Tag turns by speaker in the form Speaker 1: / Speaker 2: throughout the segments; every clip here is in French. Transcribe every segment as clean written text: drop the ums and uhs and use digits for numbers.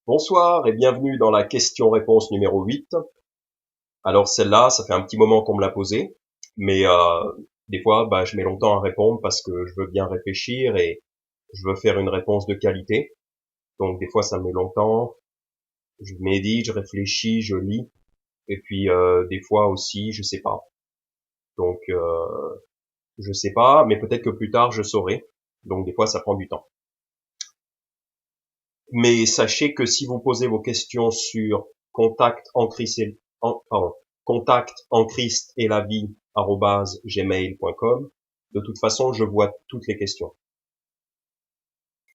Speaker 1: Bonsoir et bienvenue dans la question-réponse numéro 8. Alors celle-là, ça fait un petit moment qu'on me l'a posée, mais des fois, je mets longtemps à répondre parce que je veux bien réfléchir et je veux faire une réponse de qualité. Donc des fois, ça me met longtemps. Je médite, je réfléchis, je lis, et puis des fois aussi, je sais pas. Donc je sais pas, mais peut-être que plus tard, je saurai. Donc des fois, ça prend du temps. Mais sachez que si vous posez vos questions sur contact en Christ et, contact en Christ et la vie @gmail.com, de toute façon, je vois toutes les questions.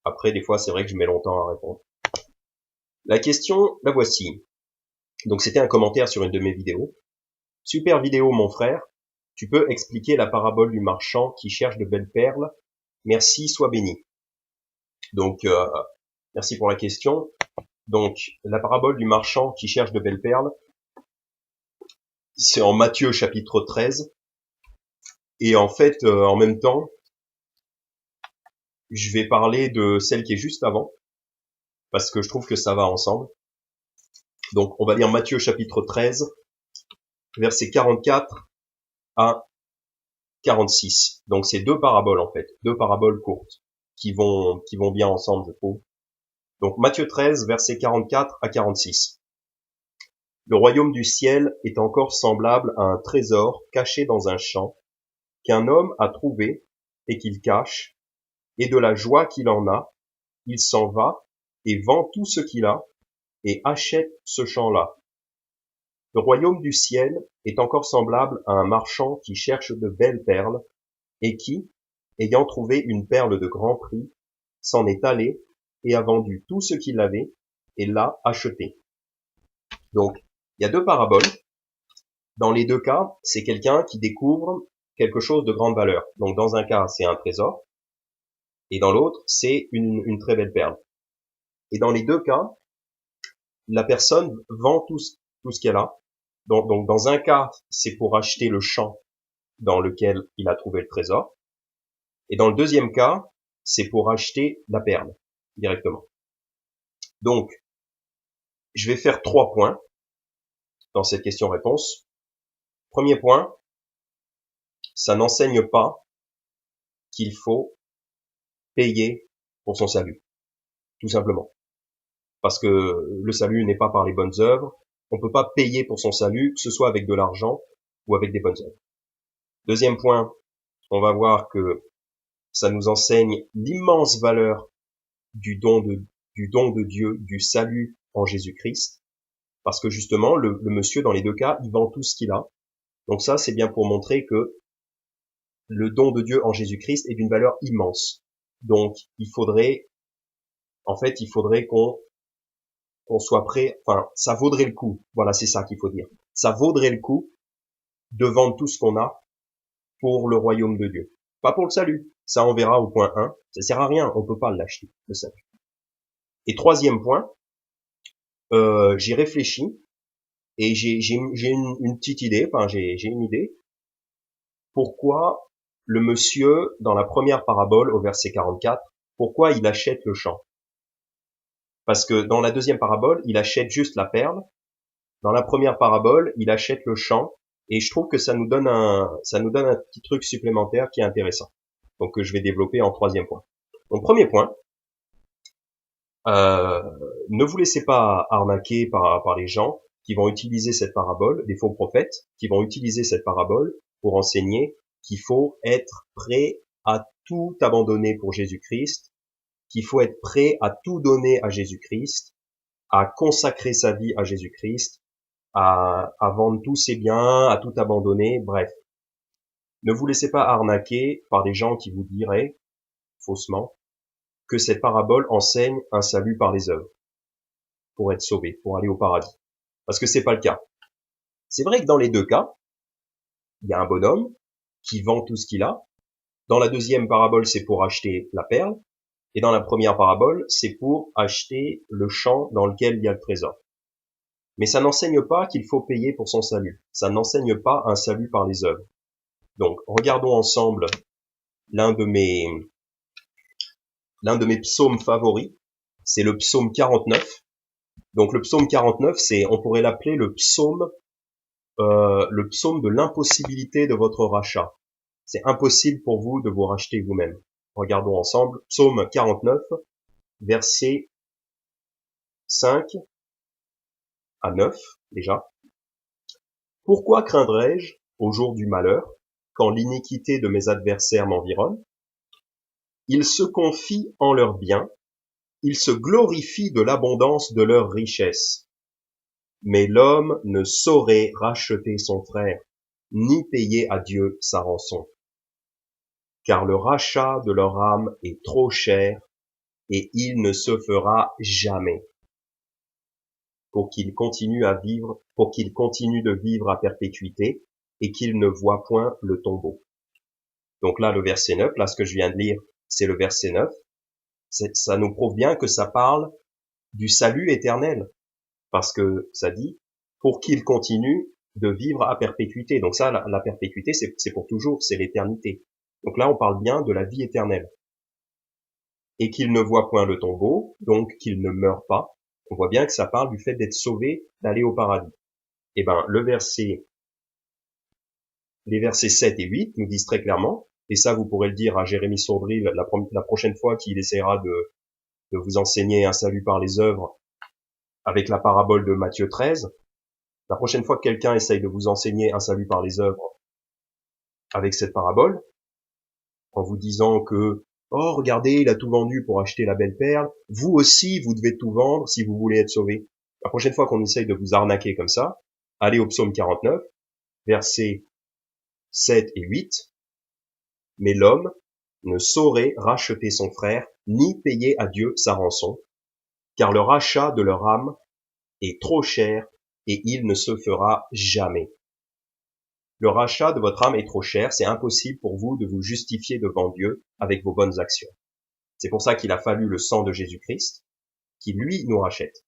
Speaker 1: Après, des fois, c'est vrai que je mets longtemps à répondre. La question, la voici. Donc, c'était un commentaire sur une de mes vidéos. Super vidéo, mon frère. Tu peux expliquer la parabole du marchand qui cherche de belles perles? Merci, sois béni. Donc, merci pour la question. Donc, la parabole du marchand qui cherche de belles perles, c'est en Matthieu chapitre 13. Et en fait, en même temps, je vais parler de celle qui est juste avant, parce que je trouve que ça va ensemble. Donc, on va lire Matthieu chapitre 13, versets 44 à 46. Donc, c'est deux paraboles, en fait. Deux paraboles courtes, qui vont bien ensemble, je trouve. Donc, Matthieu 13, versets 44 à 46. Le royaume du ciel est encore semblable à un trésor caché dans un champ, qu'un homme a trouvé et qu'il cache, et de la joie qu'il en a, il s'en va et vend tout ce qu'il a et achète ce champ-là. Le royaume du ciel est encore semblable à un marchand qui cherche de belles perles et qui, ayant trouvé une perle de grand prix, s'en est allé et a vendu tout ce qu'il avait et l'a acheté. Donc, il y a deux paraboles. Dans les deux cas, c'est quelqu'un qui découvre quelque chose de grande valeur. Donc, dans un cas, c'est un trésor et dans l'autre, c'est une très belle perle. Et dans les deux cas, la personne vend tout ce qu'elle a. Donc, dans un cas, c'est pour acheter le champ dans lequel il a trouvé le trésor. Et dans le deuxième cas, c'est pour acheter la perle directement. Donc, je vais faire 3 points dans cette question-réponse. Premier point, ça n'enseigne pas qu'il faut payer pour son salut, tout simplement. Parce que le salut n'est pas par les bonnes œuvres. On peut pas payer pour son salut, que ce soit avec de l'argent ou avec des bonnes œuvres. Deuxième point, on va voir que ça nous enseigne l'immense valeur du don de Dieu, du salut en Jésus-Christ. Parce que justement, le monsieur, dans les deux cas, il vend tout ce qu'il a. Donc ça, c'est bien pour montrer que le don de Dieu en Jésus-Christ est d'une valeur immense. Donc, il faudrait qu'on soit prêt, enfin, ça vaudrait le coup. Voilà, c'est ça qu'il faut dire. Ça vaudrait le coup de vendre tout ce qu'on a pour le royaume de Dieu. Pas pour le salut. Ça, on verra au point 1. Ça sert à rien. On peut pas l'acheter, le salut. Et troisième point, j'y réfléchis et j'ai une petite idée, enfin, j'ai une idée. Pourquoi le monsieur, dans la première parabole, au verset 44, pourquoi il achète le champ? Parce que dans la deuxième parabole, il achète juste la perle. Dans la première parabole, il achète le champ. Et je trouve que ça nous donne un petit truc supplémentaire qui est intéressant. Donc, que je vais développer en troisième point. Donc, premier point, ne vous laissez pas arnaquer par les gens qui vont utiliser cette parabole, des faux prophètes, qui vont utiliser cette parabole pour enseigner qu'il faut être prêt à tout abandonner pour Jésus-Christ, qu'il faut être prêt à tout donner à Jésus-Christ, à consacrer sa vie à Jésus-Christ, à vendre tous ses biens, à tout abandonner, bref. Ne vous laissez pas arnaquer par des gens qui vous diraient, faussement, que cette parabole enseigne un salut par les œuvres, pour être sauvé, pour aller au paradis. Parce que c'est pas le cas. C'est vrai que dans les deux cas, il y a un bonhomme qui vend tout ce qu'il a. Dans la deuxième parabole, c'est pour acheter la perle. Et dans la première parabole, c'est pour acheter le champ dans lequel il y a le trésor. Mais ça n'enseigne pas qu'il faut payer pour son salut. Ça n'enseigne pas un salut par les œuvres. Donc, regardons ensemble l'un de mes psaumes favoris. C'est le psaume 49. Donc le psaume 49, on pourrait l'appeler le psaume de l'impossibilité de votre rachat. C'est impossible pour vous de vous racheter vous-même. Regardons ensemble, psaume 49, versets 5 à 9, déjà. Pourquoi craindrais-je au jour du malheur, quand l'iniquité de mes adversaires m'environne? Ils se confient en leurs biens, ils se glorifient de l'abondance de leurs richesses. Mais l'homme ne saurait racheter son frère, ni payer à Dieu sa rançon. Car le rachat de leur âme est trop cher, et il ne se fera jamais. Pour qu'ils continuent de vivre à perpétuité, et qu'ils ne voient point le tombeau. Donc là, le verset 9, là, ce que je viens de lire, c'est le verset 9. Ça nous prouve bien que ça parle du salut éternel. Parce que ça dit, pour qu'ils continuent de vivre à perpétuité. Donc ça, la perpétuité, c'est pour toujours, c'est l'éternité. Donc là, on parle bien de la vie éternelle. Et qu'ils ne voient point le tombeau, donc qu'ils ne meurent pas. On voit bien que ça parle du fait d'être sauvé, d'aller au paradis. Eh ben, les versets 7 et 8 nous disent très clairement, et ça vous pourrez le dire à Jérémie Sourdry la prochaine fois qu'il essaiera de vous enseigner un salut par les œuvres avec la parabole de Matthieu 13. La prochaine fois que quelqu'un essaye de vous enseigner un salut par les œuvres avec cette parabole, en vous disant que oh, regardez, il a tout vendu pour acheter la belle perle. Vous aussi, vous devez tout vendre si vous voulez être sauvé. La prochaine fois qu'on essaye de vous arnaquer comme ça, allez au psaume 49, versets 7 et 8. Mais l'homme ne saurait racheter son frère, ni payer à Dieu sa rançon, car le rachat de leur âme est trop cher, et il ne se fera jamais. Le rachat de votre âme est trop cher, c'est impossible pour vous de vous justifier devant Dieu avec vos bonnes actions. C'est pour ça qu'il a fallu le sang de Jésus-Christ, qui lui nous rachète.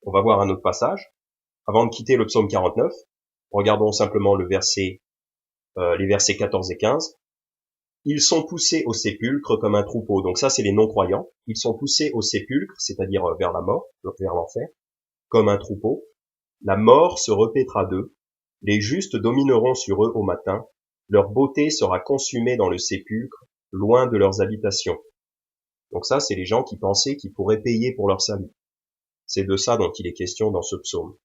Speaker 1: On va voir un autre passage. Avant de quitter le psaume 49, regardons simplement les versets 14 et 15. Ils sont poussés au sépulcre comme un troupeau. Donc ça, c'est les non-croyants. Ils sont poussés au sépulcre, c'est-à-dire vers la mort, vers l'enfer, comme un troupeau. La mort se repaîtra d'eux. Les justes domineront sur eux au matin. Leur beauté sera consumée dans le sépulcre, loin de leurs habitations. Donc ça, c'est les gens qui pensaient qu'ils pourraient payer pour leur salut. C'est de ça dont il est question dans ce psaume.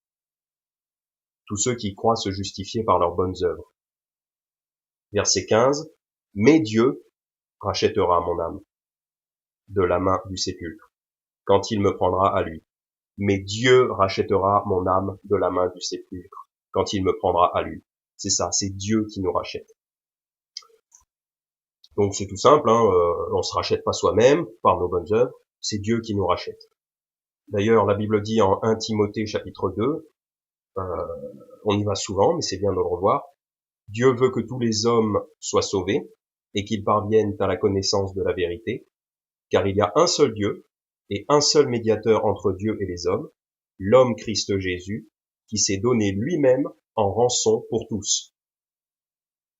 Speaker 1: Tous ceux qui croient se justifier par leurs bonnes œuvres. Verset 15. Mais Dieu rachètera mon âme de la main du sépulcre, quand il me prendra à lui. Mais Dieu rachètera mon âme de la main du sépulcre, quand il me prendra à lui. C'est ça, c'est Dieu qui nous rachète. Donc c'est tout simple, on se rachète pas soi-même par nos bonnes œuvres, c'est Dieu qui nous rachète. D'ailleurs, la Bible dit en 1 Timothée chapitre 2, on y va souvent, mais c'est bien de le revoir, Dieu veut que tous les hommes soient sauvés et qu'ils parviennent à la connaissance de la vérité, car il y a un seul Dieu et un seul médiateur entre Dieu et les hommes, l'homme Christ Jésus, qui s'est donné lui-même en rançon pour tous.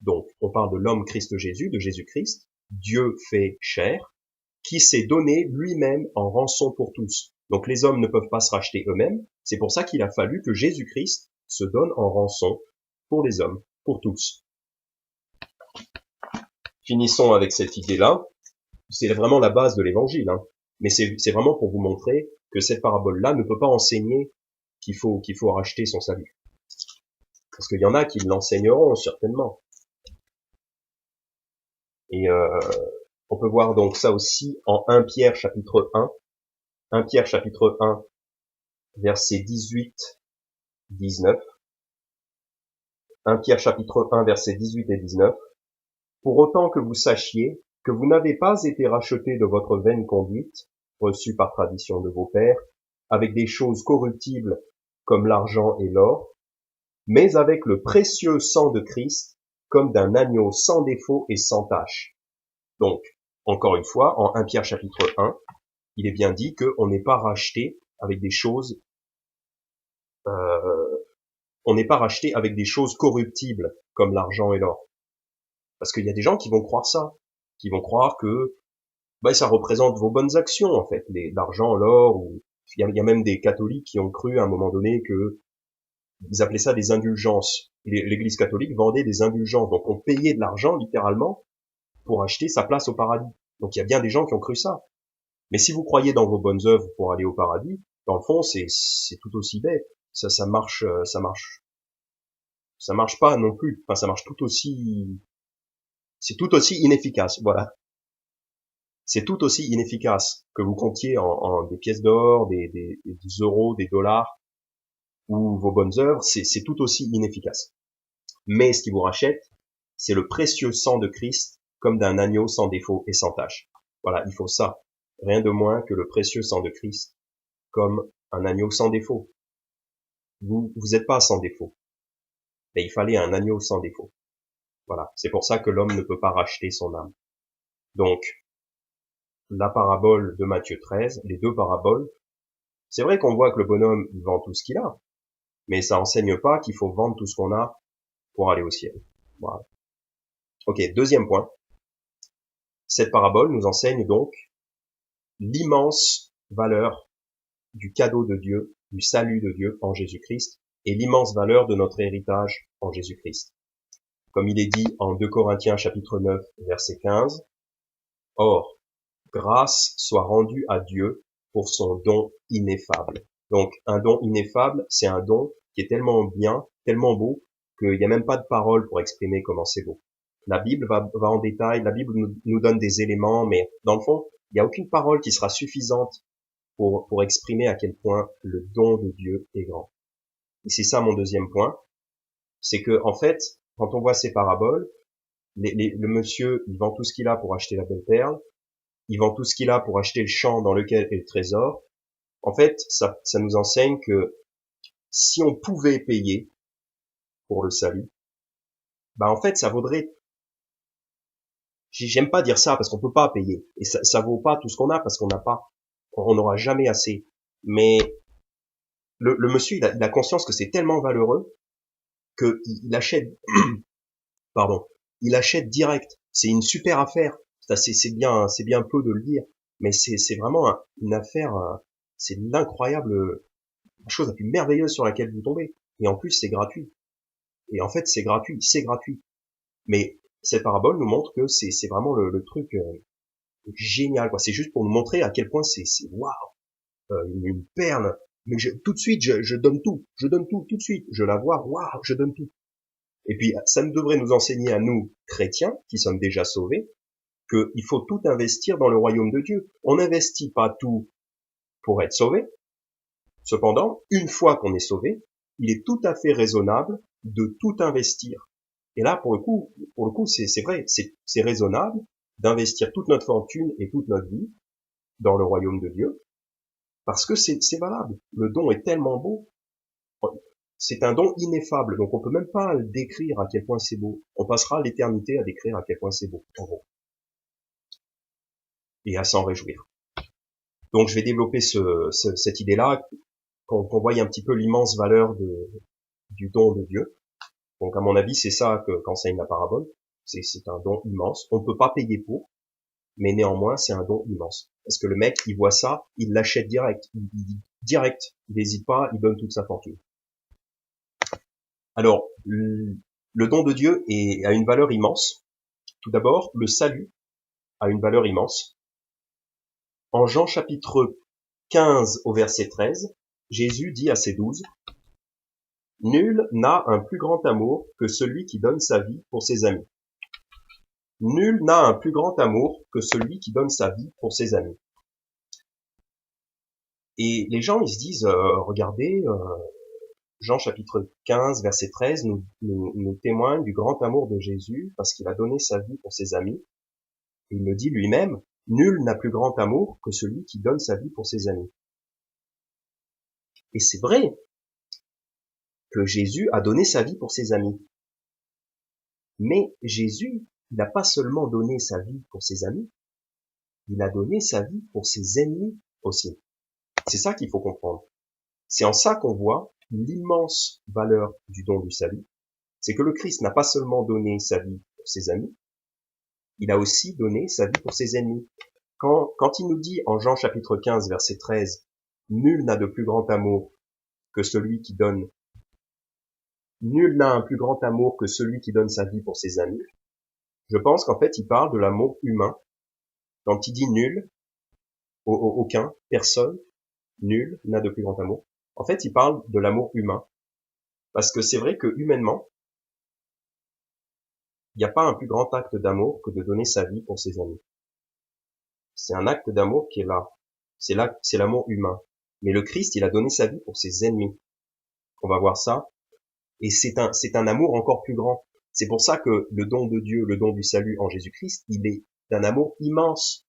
Speaker 1: Donc, on parle de l'homme Christ Jésus, de Jésus-Christ, Dieu fait chair, qui s'est donné lui-même en rançon pour tous. Donc les hommes ne peuvent pas se racheter eux-mêmes, c'est pour ça qu'il a fallu que Jésus-Christ se donne en rançon pour les hommes, pour tous. Finissons avec cette idée-là. C'est vraiment la base de l'évangile, mais c'est vraiment pour vous montrer que cette parabole-là ne peut pas enseigner qu'il faut racheter son salut. Parce qu'il y en a qui l'enseigneront, certainement. Et on peut voir donc ça aussi en 1 Pierre chapitre 1. 1 Pierre chapitre 1, versets 18, 19. 1 Pierre chapitre 1, versets 18 et 19. Pour autant que vous sachiez que vous n'avez pas été rachetés de votre vaine conduite, reçue par tradition de vos pères, avec des choses corruptibles comme l'argent et l'or, mais avec le précieux sang de Christ, comme d'un agneau sans défaut et sans tache. Donc, encore une fois, en 1 Pierre chapitre 1, il est bien dit qu'on n'est pas racheté avec des choses, on n'est pas racheté avec des choses corruptibles comme l'argent et l'or. Parce qu'il y a des gens qui vont croire ça, qui vont croire que ça représente vos bonnes actions en fait, l'argent, l'or Il y a même des catholiques qui ont cru à un moment donné que ils appelaient ça des indulgences. L'Église catholique vendait des indulgences, donc on payait de l'argent littéralement pour acheter sa place au paradis. Donc il y a bien des gens qui ont cru ça. Mais si vous croyez dans vos bonnes œuvres pour aller au paradis, dans le fond c'est tout aussi bête. Ça marche pas non plus. Enfin ça marche tout aussi, c'est tout aussi inefficace. Voilà. C'est tout aussi inefficace que vous comptiez en des pièces d'or, des euros, des dollars ou vos bonnes œuvres, c'est tout aussi inefficace. Mais ce qui vous rachète, c'est le précieux sang de Christ comme d'un agneau sans défaut et sans tache. Voilà, il faut ça. Rien de moins que le précieux sang de Christ comme un agneau sans défaut. Vous êtes pas sans défaut. Mais il fallait un agneau sans défaut. Voilà. C'est pour ça que l'homme ne peut pas racheter son âme. Donc, la parabole de Matthieu 13, les deux paraboles, c'est vrai qu'on voit que le bonhomme, il vend tout ce qu'il a, mais ça enseigne pas qu'il faut vendre tout ce qu'on a pour aller au ciel. Voilà. Ok, deuxième point. Cette parabole nous enseigne donc l'immense valeur du cadeau de Dieu, du salut de Dieu en Jésus-Christ, et l'immense valeur de notre héritage en Jésus-Christ. Comme il est dit en 2 Corinthiens chapitre 9, verset 15, « Or, grâce soit rendue à Dieu pour son don ineffable. » Donc, un don ineffable, c'est un don qui est tellement bien, tellement beau, qu'il n'y a même pas de paroles pour exprimer comment c'est beau. La Bible va en détail, la Bible nous donne des éléments, mais dans le fond, il n'y a aucune parole qui sera suffisante pour exprimer à quel point le don de Dieu est grand. Et c'est ça mon deuxième point, c'est que en fait, quand on voit ces paraboles, le monsieur, il vend tout ce qu'il a pour acheter la belle perle, il vend tout ce qu'il a pour acheter le champ dans lequel est le trésor. En fait, ça nous enseigne que si on pouvait payer pour le salut, bah en fait, ça vaudrait. J'aime pas dire ça parce qu'on peut pas payer et ça vaut pas tout ce qu'on a parce qu'on n'a pas, on n'aura jamais assez. Mais le monsieur, il a conscience que c'est tellement valeureux que il achète, pardon, il achète direct. C'est une super affaire. C'est bien peu de le dire, mais c'est vraiment une affaire. C'est l'incroyable, la chose la plus merveilleuse sur laquelle vous tombez. Et en plus, c'est gratuit. Et en fait, c'est gratuit. Mais cette parabole nous montre que c'est vraiment le truc génial, quoi. C'est juste pour nous montrer à quel point c'est waouh, une perle. Mais tout de suite, je donne tout. Je donne tout de suite. Je la vois, waouh, je donne tout. Et puis, ça devrait nous enseigner à nous, chrétiens, qui sommes déjà sauvés, qu'il faut tout investir dans le royaume de Dieu. On n'investit pas tout pour être sauvé. Cependant, une fois qu'on est sauvé, il est tout à fait raisonnable de tout investir. Et là, pour le coup, c'est vrai, c'est raisonnable d'investir toute notre fortune et toute notre vie dans le royaume de Dieu, parce que c'est valable. Le don est tellement beau. C'est un don ineffable, donc on peut même pas le décrire à quel point c'est beau. On passera l'éternité à décrire à quel point c'est beau, en gros. Et à s'en réjouir. Donc je vais développer cette idée-là, qu'on voie un petit peu l'immense valeur du don de Dieu. Donc à mon avis, c'est ça qu'enseigne la parabole. C'est un don immense. On ne peut pas payer pour, mais néanmoins, c'est un don immense. Parce que le mec, il voit ça, il l'achète direct. Il n'hésite pas, il donne toute sa fortune. Alors, le don de Dieu a une valeur immense. Tout d'abord, le salut a une valeur immense. En Jean chapitre 15 au verset 13, Jésus dit à ses 12, « Nul n'a un plus grand amour que celui qui donne sa vie pour ses amis. » Nul n'a un plus grand amour que celui qui donne sa vie pour ses amis. Et les gens, ils se disent, regardez, Jean chapitre 15, verset 13 nous témoigne du grand amour de Jésus parce qu'il a donné sa vie pour ses amis. Et il le dit lui-même, nul n'a plus grand amour que celui qui donne sa vie pour ses amis. Et c'est vrai que Jésus a donné sa vie pour ses amis. Mais Jésus, il n'a pas seulement donné sa vie pour ses amis, il a donné sa vie pour ses ennemis aussi. C'est ça qu'il faut comprendre. C'est en ça qu'on voit l'immense valeur du don du salut. C'est que le Christ n'a pas seulement donné sa vie pour ses amis, il a aussi donné sa vie pour ses ennemis. Quand il nous dit en Jean chapitre 15 verset 13, nul n'a de plus grand amour que celui qui donne. Nul n'a un plus grand amour que celui qui donne sa vie pour ses amis. Je pense qu'en fait, il parle de l'amour humain. Quand il dit nul, aucun, personne, nul n'a de plus grand amour. En fait, il parle de l'amour humain. Parce que c'est vrai que humainement, il n'y a pas un plus grand acte d'amour que de donner sa vie pour ses amis. C'est un acte d'amour qui est là. C'est l'amour humain. Mais le Christ, il a donné sa vie pour ses ennemis. On va voir ça. Et c'est un amour encore plus grand. C'est pour ça que le don de Dieu, le don du salut en Jésus-Christ, il est d'un amour immense.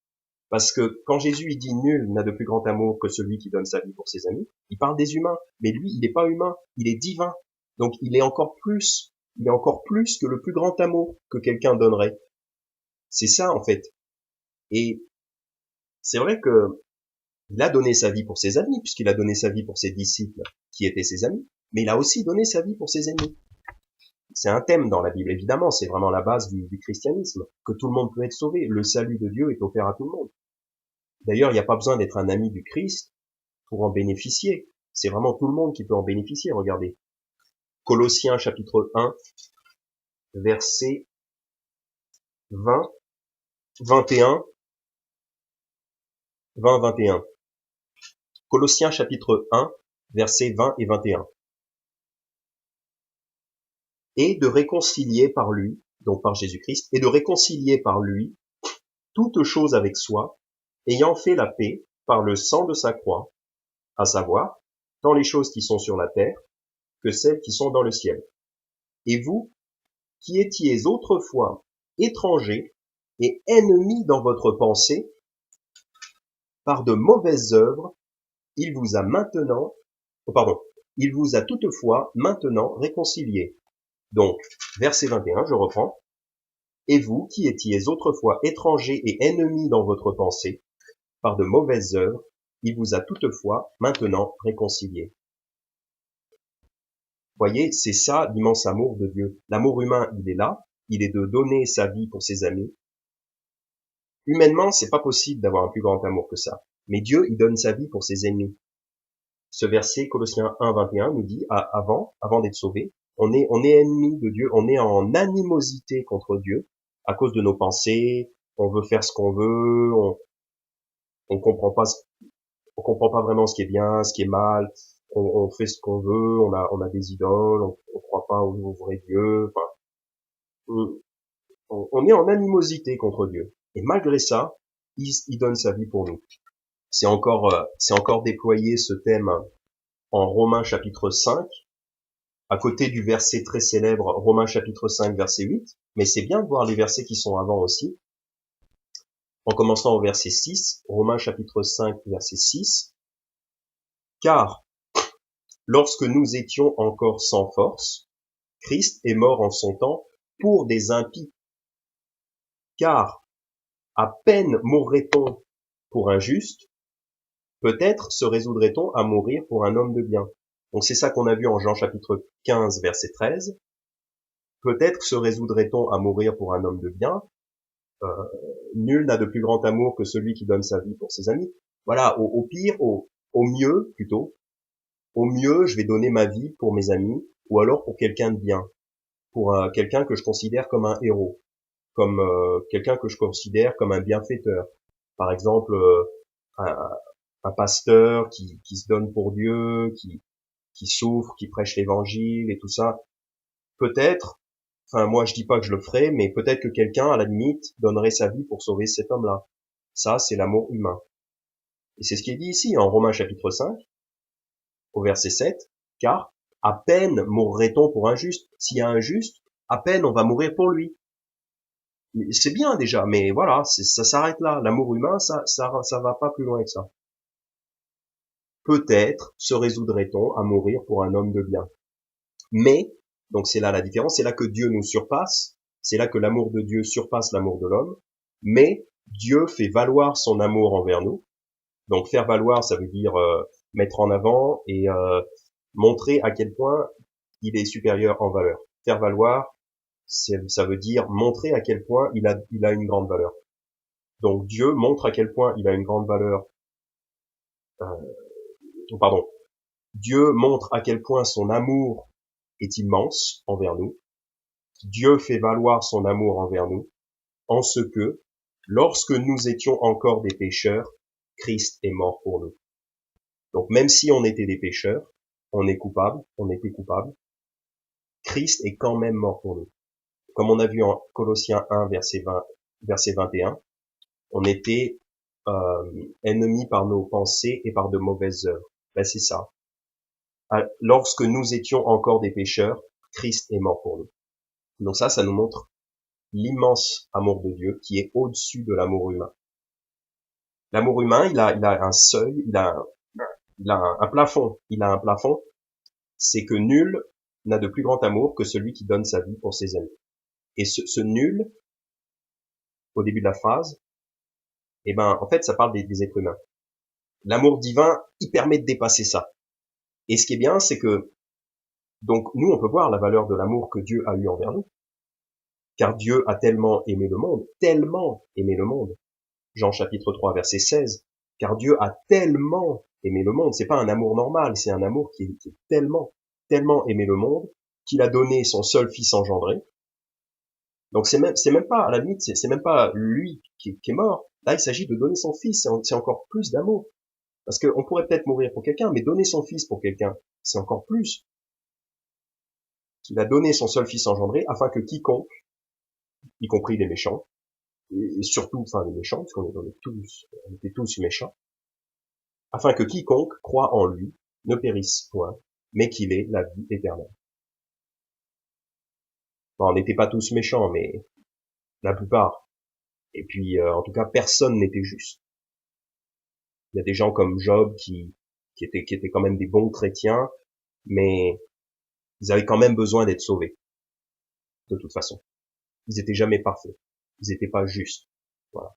Speaker 1: Parce que quand Jésus il dit nul n'a de plus grand amour que celui qui donne sa vie pour ses amis, il parle des humains. Mais lui, il n'est pas humain, il est divin. Donc il est encore plus que le plus grand amour que quelqu'un donnerait. C'est ça en fait. Et c'est vrai que il a donné sa vie pour ses amis, puisqu'il a donné sa vie pour ses disciples qui étaient ses amis, mais il a aussi donné sa vie pour ses ennemis. C'est un thème dans la Bible, évidemment, c'est vraiment la base du christianisme, que tout le monde peut être sauvé. Le salut de Dieu est offert à tout le monde. D'ailleurs, il n'y a pas besoin d'être un ami du Christ pour en bénéficier. C'est vraiment tout le monde qui peut en bénéficier, regardez. Colossiens chapitre 1, versets 20, 21, 20, 21. Colossiens chapitre 1, versets 20 et 21. Et de réconcilier par lui, donc par Jésus-Christ, et de réconcilier par lui toute chose avec soi, ayant fait la paix par le sang de sa croix, à savoir, tant les choses qui sont sur la terre que celles qui sont dans le ciel. Et vous, qui étiez autrefois étrangers et ennemis dans votre pensée, par de mauvaises œuvres, il vous a toutefois maintenant réconciliés. Donc, verset 21, je reprends. Et vous, qui étiez autrefois étrangers et ennemis dans votre pensée, par de mauvaises œuvres, il vous a toutefois maintenant réconciliés. Voyez, c'est ça l'immense amour de Dieu. L'amour humain, il est là, il est de donner sa vie pour ses amis. Humainement, c'est pas possible d'avoir un plus grand amour que ça. Mais Dieu, il donne sa vie pour ses ennemis. Ce verset, Colossiens 1, 21, nous dit, avant d'être sauvé, on est ennemi de Dieu, on est en animosité contre Dieu, à cause de nos pensées, on veut faire ce qu'on veut, on comprend pas vraiment ce qui est bien, ce qui est mal, on fait ce qu'on veut, on a des idoles, on croit pas au vrai Dieu, enfin, on est en animosité contre Dieu. Et malgré ça, il donne sa vie pour nous. C'est encore déployé ce thème en Romains chapitre 5, à côté du verset très célèbre Romains chapitre 5 verset 8, mais c'est bien de voir les versets qui sont avant aussi. En commençant au verset 6, Romains chapitre 5 verset 6, car lorsque nous étions encore sans force, Christ est mort en son temps pour des impies. Car à peine mourrait-on pour un juste, peut-être se résoudrait-on à mourir pour un homme de bien. Donc c'est ça qu'on a vu en Jean chapitre 15 verset 13. Peut-être se résoudrait-on à mourir pour un homme de bien. Nul n'a de plus grand amour que celui qui donne sa vie pour ses amis. Voilà, au pire, au mieux plutôt, au mieux je vais donner ma vie pour mes amis, ou alors pour quelqu'un de bien, pour quelqu'un que je considère comme un héros, comme quelqu'un que je considère comme un bienfaiteur. Par exemple, un pasteur qui se donne pour Dieu, qui souffre, qui prêche l'évangile et tout ça. Peut-être, enfin moi je dis pas que je le ferai, mais peut-être que quelqu'un à la limite donnerait sa vie pour sauver cet homme-là. Ça, c'est l'amour humain. Et c'est ce qui est dit ici en Romains chapitre 5, au verset 7, car à peine mourrait-on pour un juste. S'il y a un juste, à peine on va mourir pour lui. C'est bien déjà, mais voilà, ça s'arrête là. L'amour humain, ça va pas plus loin que ça. Peut-être se résoudrait-on à mourir pour un homme de bien. Mais, donc c'est là la différence, c'est là que Dieu nous surpasse, c'est là que l'amour de Dieu surpasse l'amour de l'homme, mais Dieu fait valoir son amour envers nous. Donc faire valoir, ça veut dire mettre en avant et montrer à quel point il est supérieur en valeur. Faire valoir, ça veut dire montrer à quel point il a une grande valeur. Donc Dieu montre à quel point il a une grande valeur pardon, Dieu montre à quel point son amour est immense envers nous. Dieu fait valoir son amour envers nous, en ce que, lorsque nous étions encore des pécheurs, Christ est mort pour nous. Donc même si on était des pécheurs, on était coupable, Christ est quand même mort pour nous. Comme on a vu en Colossiens 1, verset 21, on était ennemis par nos pensées et par de mauvaises œuvres. Ben c'est ça. Lorsque nous étions encore des pécheurs, Christ est mort pour nous. Donc ça nous montre l'immense amour de Dieu qui est au-dessus de l'amour humain. L'amour humain, il a un seuil, il a un plafond. Il a un plafond, c'est que nul n'a de plus grand amour que celui qui donne sa vie pour ses amis. Et ce nul, au début de la phrase, en fait, ça parle des êtres humains. L'amour divin, il permet de dépasser ça. Et ce qui est bien, c'est que, donc, nous, on peut voir la valeur de l'amour que Dieu a eu envers nous. Car Dieu a tellement aimé le monde. Jean chapitre 3, verset 16. Car Dieu a tellement aimé le monde. C'est pas un amour normal, c'est un amour qui est tellement aimé le monde, qu'il a donné son seul fils engendré. Donc c'est même pas, à la limite, c'est même pas lui qui est mort. Là, il s'agit de donner son fils, c'est encore plus d'amour. Parce qu'on pourrait peut-être mourir pour quelqu'un, mais donner son fils pour quelqu'un, c'est encore plus. Il a donné son seul fils engendré afin que quiconque, y compris les méchants, et surtout, les méchants, parce qu'on était tous méchants, afin que quiconque croit en lui ne périsse point, mais qu'il ait la vie éternelle. Bon, on n'était pas tous méchants, mais la plupart. Et puis, en tout cas, personne n'était juste. Il y a des gens comme Job qui étaient quand même des bons chrétiens, mais ils avaient quand même besoin d'être sauvés. De toute façon. Ils étaient jamais parfaits. Ils étaient pas justes. Voilà.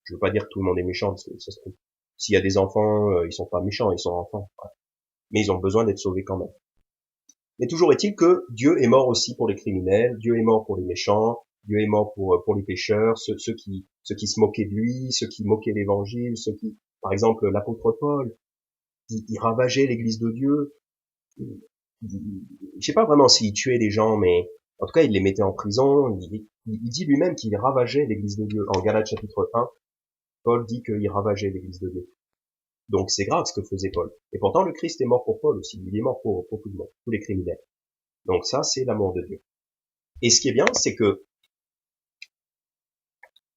Speaker 1: Je veux pas dire que tout le monde est méchant, parce que ça se trouve. S'il y a des enfants, ils sont pas méchants, ils sont enfants. Voilà. Mais ils ont besoin d'être sauvés quand même. Mais toujours est-il que Dieu est mort aussi pour les criminels, Dieu est mort pour les méchants, Dieu est mort pour les pécheurs, ceux qui se moquaient de lui, ceux qui moquaient l'évangile, ceux qui, par exemple, l'apôtre Paul, il ravageait l'église de Dieu. Je sais pas vraiment s'il tuait les gens, mais en tout cas, il les mettait en prison. Il dit lui-même qu'il ravageait l'église de Dieu. En Galates chapitre 1, Paul dit qu'il ravageait l'église de Dieu. Donc c'est grave ce que faisait Paul. Et pourtant, le Christ est mort pour Paul aussi. Il est mort pour tout le monde, tous les criminels. Donc ça, c'est l'amour de Dieu. Et ce qui est bien, c'est que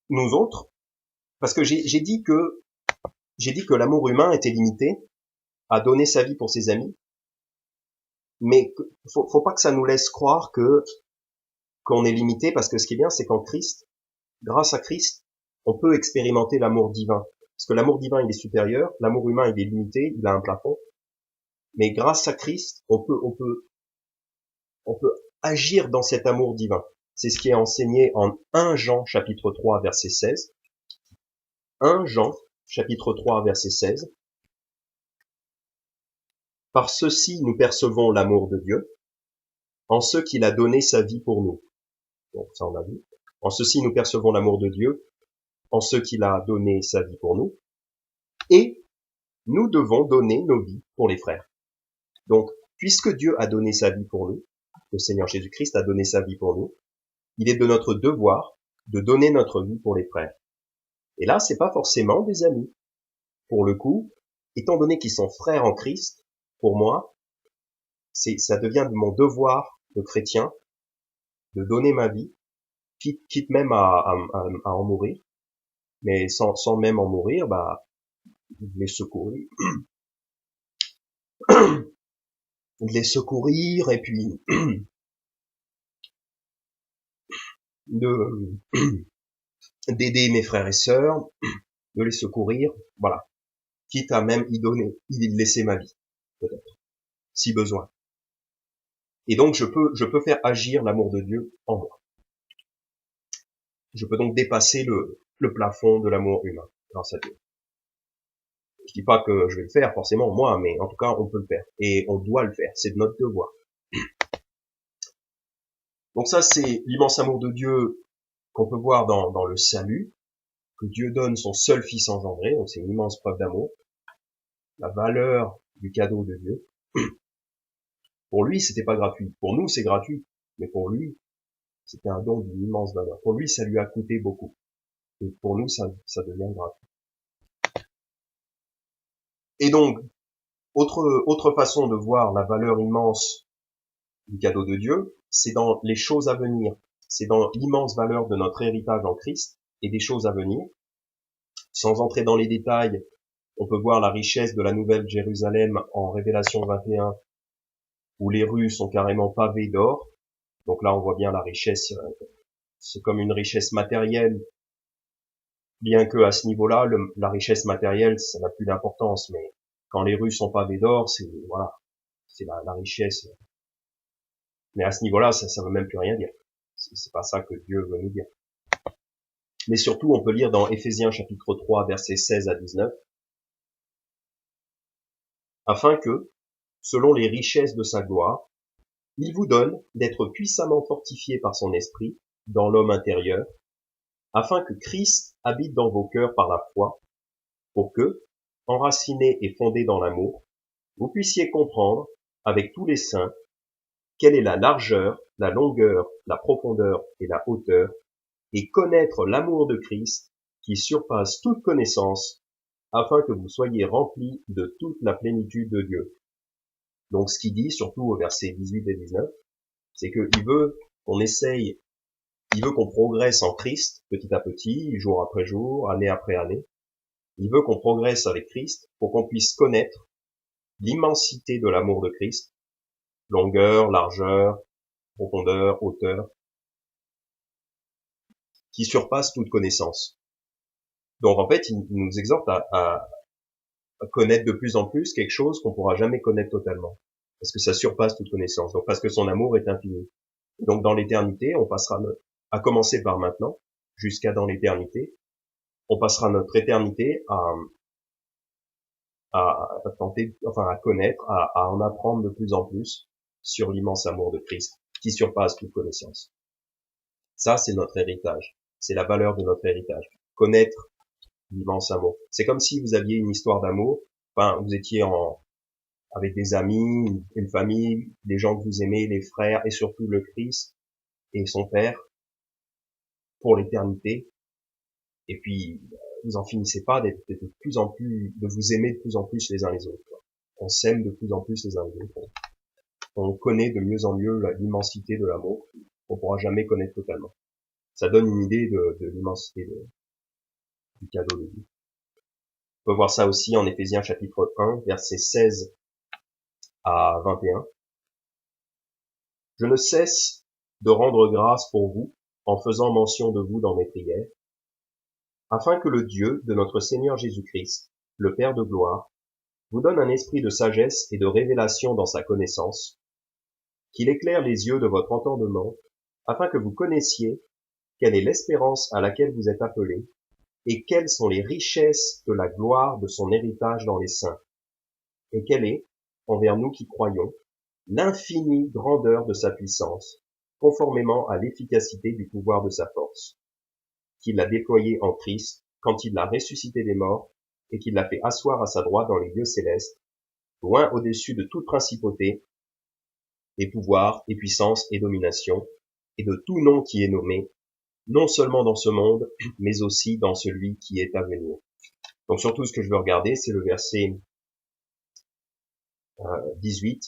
Speaker 1: nous autres, parce que j'ai dit que l'amour humain était limité à donner sa vie pour ses amis, mais faut pas que ça nous laisse croire qu'on est limité, parce que ce qui est bien, c'est qu'en Christ, grâce à Christ, on peut expérimenter l'amour divin. Parce que l'amour divin, il est supérieur, l'amour humain, il est limité, il a un plafond. Mais grâce à Christ, on peut agir dans cet amour divin. C'est ce qui est enseigné en 1 Jean chapitre 3 verset 16. 1 Jean chapitre 3 verset 16. Par ceci nous percevons l'amour de Dieu, en ce qu'il a donné sa vie pour nous. Donc ça on a vu. En ceci nous percevons l'amour de Dieu, en ce qu'il a donné sa vie pour nous, et nous devons donner nos vies pour les frères. Donc, puisque Dieu a donné sa vie pour nous, le Seigneur Jésus-Christ a donné sa vie pour nous, il est de notre devoir de donner notre vie pour les frères. Et là, c'est pas forcément des amis. Pour le coup, étant donné qu'ils sont frères en Christ, pour moi, ça devient mon devoir de chrétien de donner ma vie, quitte même à en mourir, mais sans même en mourir, les secourir, les secourir et puis d'aider mes frères et sœurs, de les secourir, voilà. Quitte à même y laisser ma vie, peut-être, si besoin. Et donc je peux faire agir l'amour de Dieu en moi. Je peux donc dépasser le plafond de l'amour humain grâce à Dieu. Je dis pas que je vais le faire forcément moi, mais en tout cas on peut le faire et on doit le faire. C'est de notre devoir. Donc ça c'est l'immense amour de Dieu qu'on peut voir dans le salut, que Dieu donne son seul Fils engendré. Donc c'est une immense preuve d'amour. La valeur du cadeau de Dieu. Pour lui, c'était pas gratuit. Pour nous, c'est gratuit. Mais pour lui, c'était un don d'une immense valeur. Pour lui, ça lui a coûté beaucoup. Et pour nous, ça devient gratuit. Et donc, autre façon de voir la valeur immense du cadeau de Dieu, c'est dans les choses à venir. C'est dans l'immense valeur de notre héritage en Christ et des choses à venir. Sans entrer dans les détails, on peut voir la richesse de la Nouvelle Jérusalem en Révélation 21, où les rues sont carrément pavées d'or. Donc là, on voit bien la richesse, c'est comme une richesse matérielle, bien que à ce niveau-là, la richesse matérielle, ça n'a plus d'importance, mais quand les rues sont pavées d'or, c'est, voilà, c'est la richesse. Mais à ce niveau-là, ça veut même plus rien dire. C'est pas ça que Dieu veut nous dire. Mais surtout, on peut lire dans Éphésiens chapitre 3, versets 16 à 19, afin que, selon les richesses de sa gloire, il vous donne d'être puissamment fortifiés par son esprit dans l'homme intérieur, afin que Christ habite dans vos cœurs par la foi, pour que, enracinés et fondés dans l'amour, vous puissiez comprendre, avec tous les saints, quelle est la largeur, la longueur, la profondeur et la hauteur, et connaître l'amour de Christ qui surpasse toute connaissance, afin que vous soyez remplis de toute la plénitude de Dieu. Donc ce qu'il dit, surtout au verset 18 et 19, c'est qu'il veut qu'on essaye, il veut qu'on progresse en Christ petit à petit, jour après jour, année après année. Il veut qu'on progresse avec Christ pour qu'on puisse connaître l'immensité de l'amour de Christ, longueur, largeur, profondeur, hauteur, qui surpasse toute connaissance. Donc en fait, il nous exhorte à connaître de plus en plus quelque chose qu'on pourra jamais connaître totalement, parce que ça surpasse toute connaissance, donc parce que son amour est infini. Donc dans l'éternité, on passera, à commencer par maintenant, jusqu'à dans l'éternité, on passera notre éternité à tenter, enfin à connaître, à en apprendre de plus en plus sur l'immense amour de Christ, qui surpasse toute connaissance. Ça, c'est notre héritage. C'est la valeur de notre héritage. Connaître l'immense amour. C'est comme si vous aviez une histoire d'amour, enfin, vous étiez avec des amis, une famille, des gens que vous aimez, les frères, et surtout le Christ et son Père, pour l'éternité. Et puis, vous en finissez pas d'être de plus en plus, de vous aimer de plus en plus les uns les autres, quoi. On s'aime de plus en plus les uns les autres. On connaît de mieux en mieux l'immensité de l'amour qu'on pourra jamais connaître totalement. Ça donne une idée de l'immensité du cadeau de Dieu. On peut voir ça aussi en Éphésiens chapitre 1, versets 16 à 21. Je ne cesse de rendre grâce pour vous en faisant mention de vous dans mes prières, afin que le Dieu de notre Seigneur Jésus-Christ, le Père de gloire, vous donne un esprit de sagesse et de révélation dans sa connaissance, qu'il éclaire les yeux de votre entendement, afin que vous connaissiez quelle est l'espérance à laquelle vous êtes appelés, et quelles sont les richesses de la gloire de son héritage dans les saints, et quelle est, envers nous qui croyons, l'infinie grandeur de sa puissance, conformément à l'efficacité du pouvoir de sa force, qu'il a déployé en Christ quand il l'a ressuscité des morts et qu'il l'a fait asseoir à sa droite dans les lieux célestes, loin au-dessus de toute principauté, et pouvoir, et puissance, et domination, et de tout nom qui est nommé, non seulement dans ce monde, mais aussi dans celui qui est à venir. Donc surtout ce que je veux regarder, c'est le verset 18.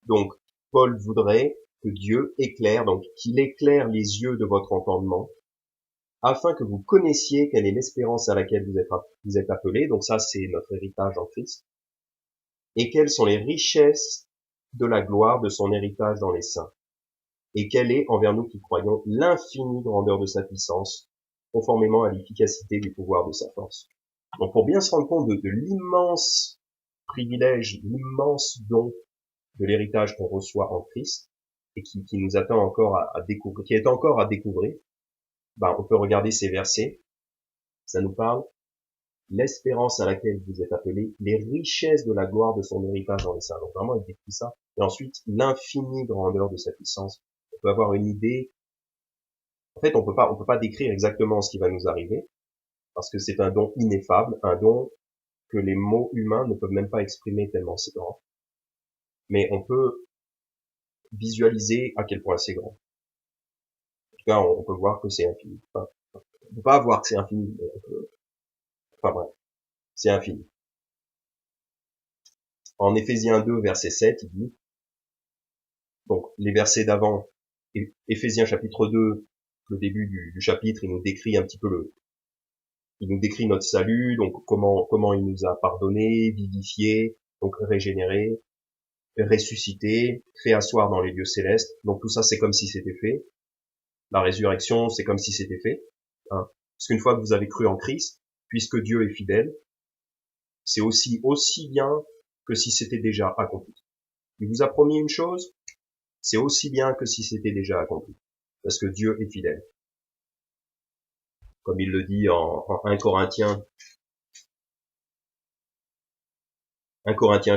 Speaker 1: Donc Paul voudrait que Dieu éclaire, donc qu'il éclaire les yeux de votre entendement, afin que vous connaissiez quelle est l'espérance à laquelle vous êtes appelés, donc ça c'est notre héritage en Christ, et quelles sont les richesses de la gloire de son héritage dans les saints, et quelle est, envers nous qui croyons, l'infinie grandeur de sa puissance, conformément à l'efficacité du pouvoir de sa force. Donc pour bien se rendre compte de l'immense privilège, l'immense don de l'héritage qu'on reçoit en Christ, et qui nous attend encore à découvrir, qui est encore à découvrir, on peut regarder ces versets. Ça nous parle l'espérance à laquelle vous êtes appelés, les richesses de la gloire de son héritage dans les saints. Donc vraiment, il décrit ça. Et ensuite, l'infinie grandeur de sa puissance. On peut avoir une idée. En fait, on peut pas décrire exactement ce qui va nous arriver, parce que c'est un don ineffable, un don que les mots humains ne peuvent même pas exprimer tellement c'est grand. Mais on peut visualiser à quel point c'est grand. En tout cas, on peut voir que c'est infini. Enfin, on peut pas voir que c'est infini, mais enfin bref, c'est infini. En Éphésiens 2, verset 7, il dit, donc les versets d'avant, Éphésiens chapitre 2, le début du chapitre, il nous décrit un petit peu il nous décrit notre salut, donc comment il nous a pardonné, vivifié, donc régénéré, ressuscité, fait asseoir dans les lieux célestes. Donc tout ça, c'est comme si c'était fait. La résurrection, c'est comme si c'était fait. Hein. Parce qu'une fois que vous avez cru en Christ, puisque Dieu est fidèle, c'est aussi bien que si c'était déjà accompli. Il vous a promis une chose, c'est aussi bien que si c'était déjà accompli. Parce que Dieu est fidèle. Comme il le dit en 1 Corinthiens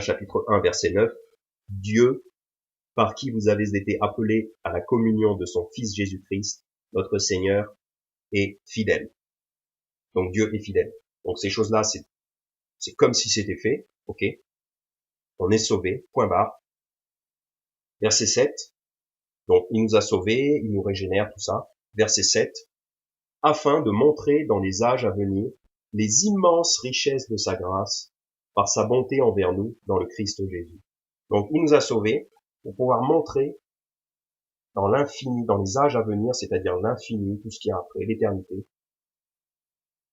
Speaker 1: chapitre 1 verset 9, Dieu, par qui vous avez été appelés à la communion de son Fils Jésus-Christ, notre Seigneur, est fidèle. Donc Dieu est fidèle. Donc ces choses-là, c'est comme si c'était fait, ok. On est sauvé, point barre. Verset 7, donc il nous a sauvés, il nous régénère, tout ça. Verset 7, afin de montrer dans les âges à venir les immenses richesses de sa grâce par sa bonté envers nous dans le Christ Jésus. Donc il nous a sauvés pour pouvoir montrer dans l'infini, dans les âges à venir, c'est-à-dire l'infini, tout ce qui est après, l'éternité,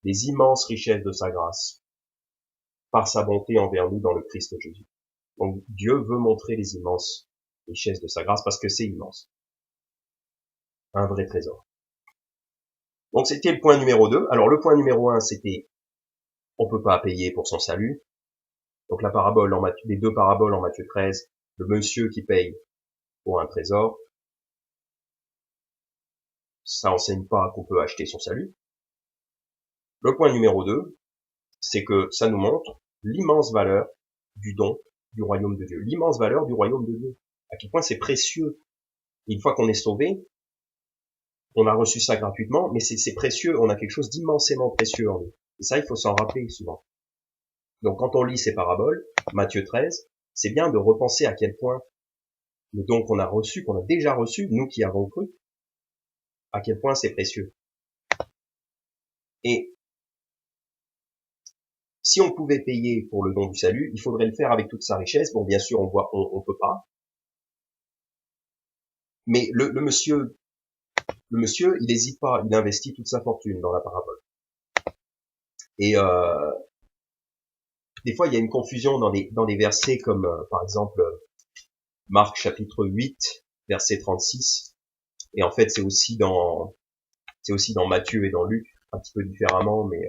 Speaker 1: les immenses richesses de sa grâce par sa bonté envers nous dans le Christ Jésus. Donc Dieu veut montrer les immenses richesses de sa grâce parce que c'est immense. Un vrai trésor. Donc c'était le point numéro 2. Alors le point numéro 1, c'était on peut pas payer pour son salut. Donc la parabole les deux paraboles en Matthieu 13, le monsieur qui paye pour un trésor, ça enseigne pas qu'on peut acheter son salut. Le point numéro 2, c'est que ça nous montre l'immense valeur du don du royaume de Dieu. L'immense valeur du royaume de Dieu. À quel point c'est précieux. Et une fois qu'on est sauvé, on a reçu ça gratuitement, mais c'est précieux. On a quelque chose d'immensément précieux en nous. Et ça, il faut s'en rappeler souvent. Donc quand on lit ces paraboles, Matthieu 13, c'est bien de repenser à quel point le don qu'on a reçu, qu'on a déjà reçu, nous qui avons cru, à quel point c'est précieux. Et si on pouvait payer pour le don du salut, il faudrait le faire avec toute sa richesse. Bon, bien sûr, on peut pas. Mais le monsieur, il n'hésite pas, il investit toute sa fortune dans la parabole. Et des fois, il y a une confusion dans les versets comme, par exemple, Marc chapitre 8, verset 36. Et en fait, c'est aussi dans Matthieu et dans Luc, un petit peu différemment, mais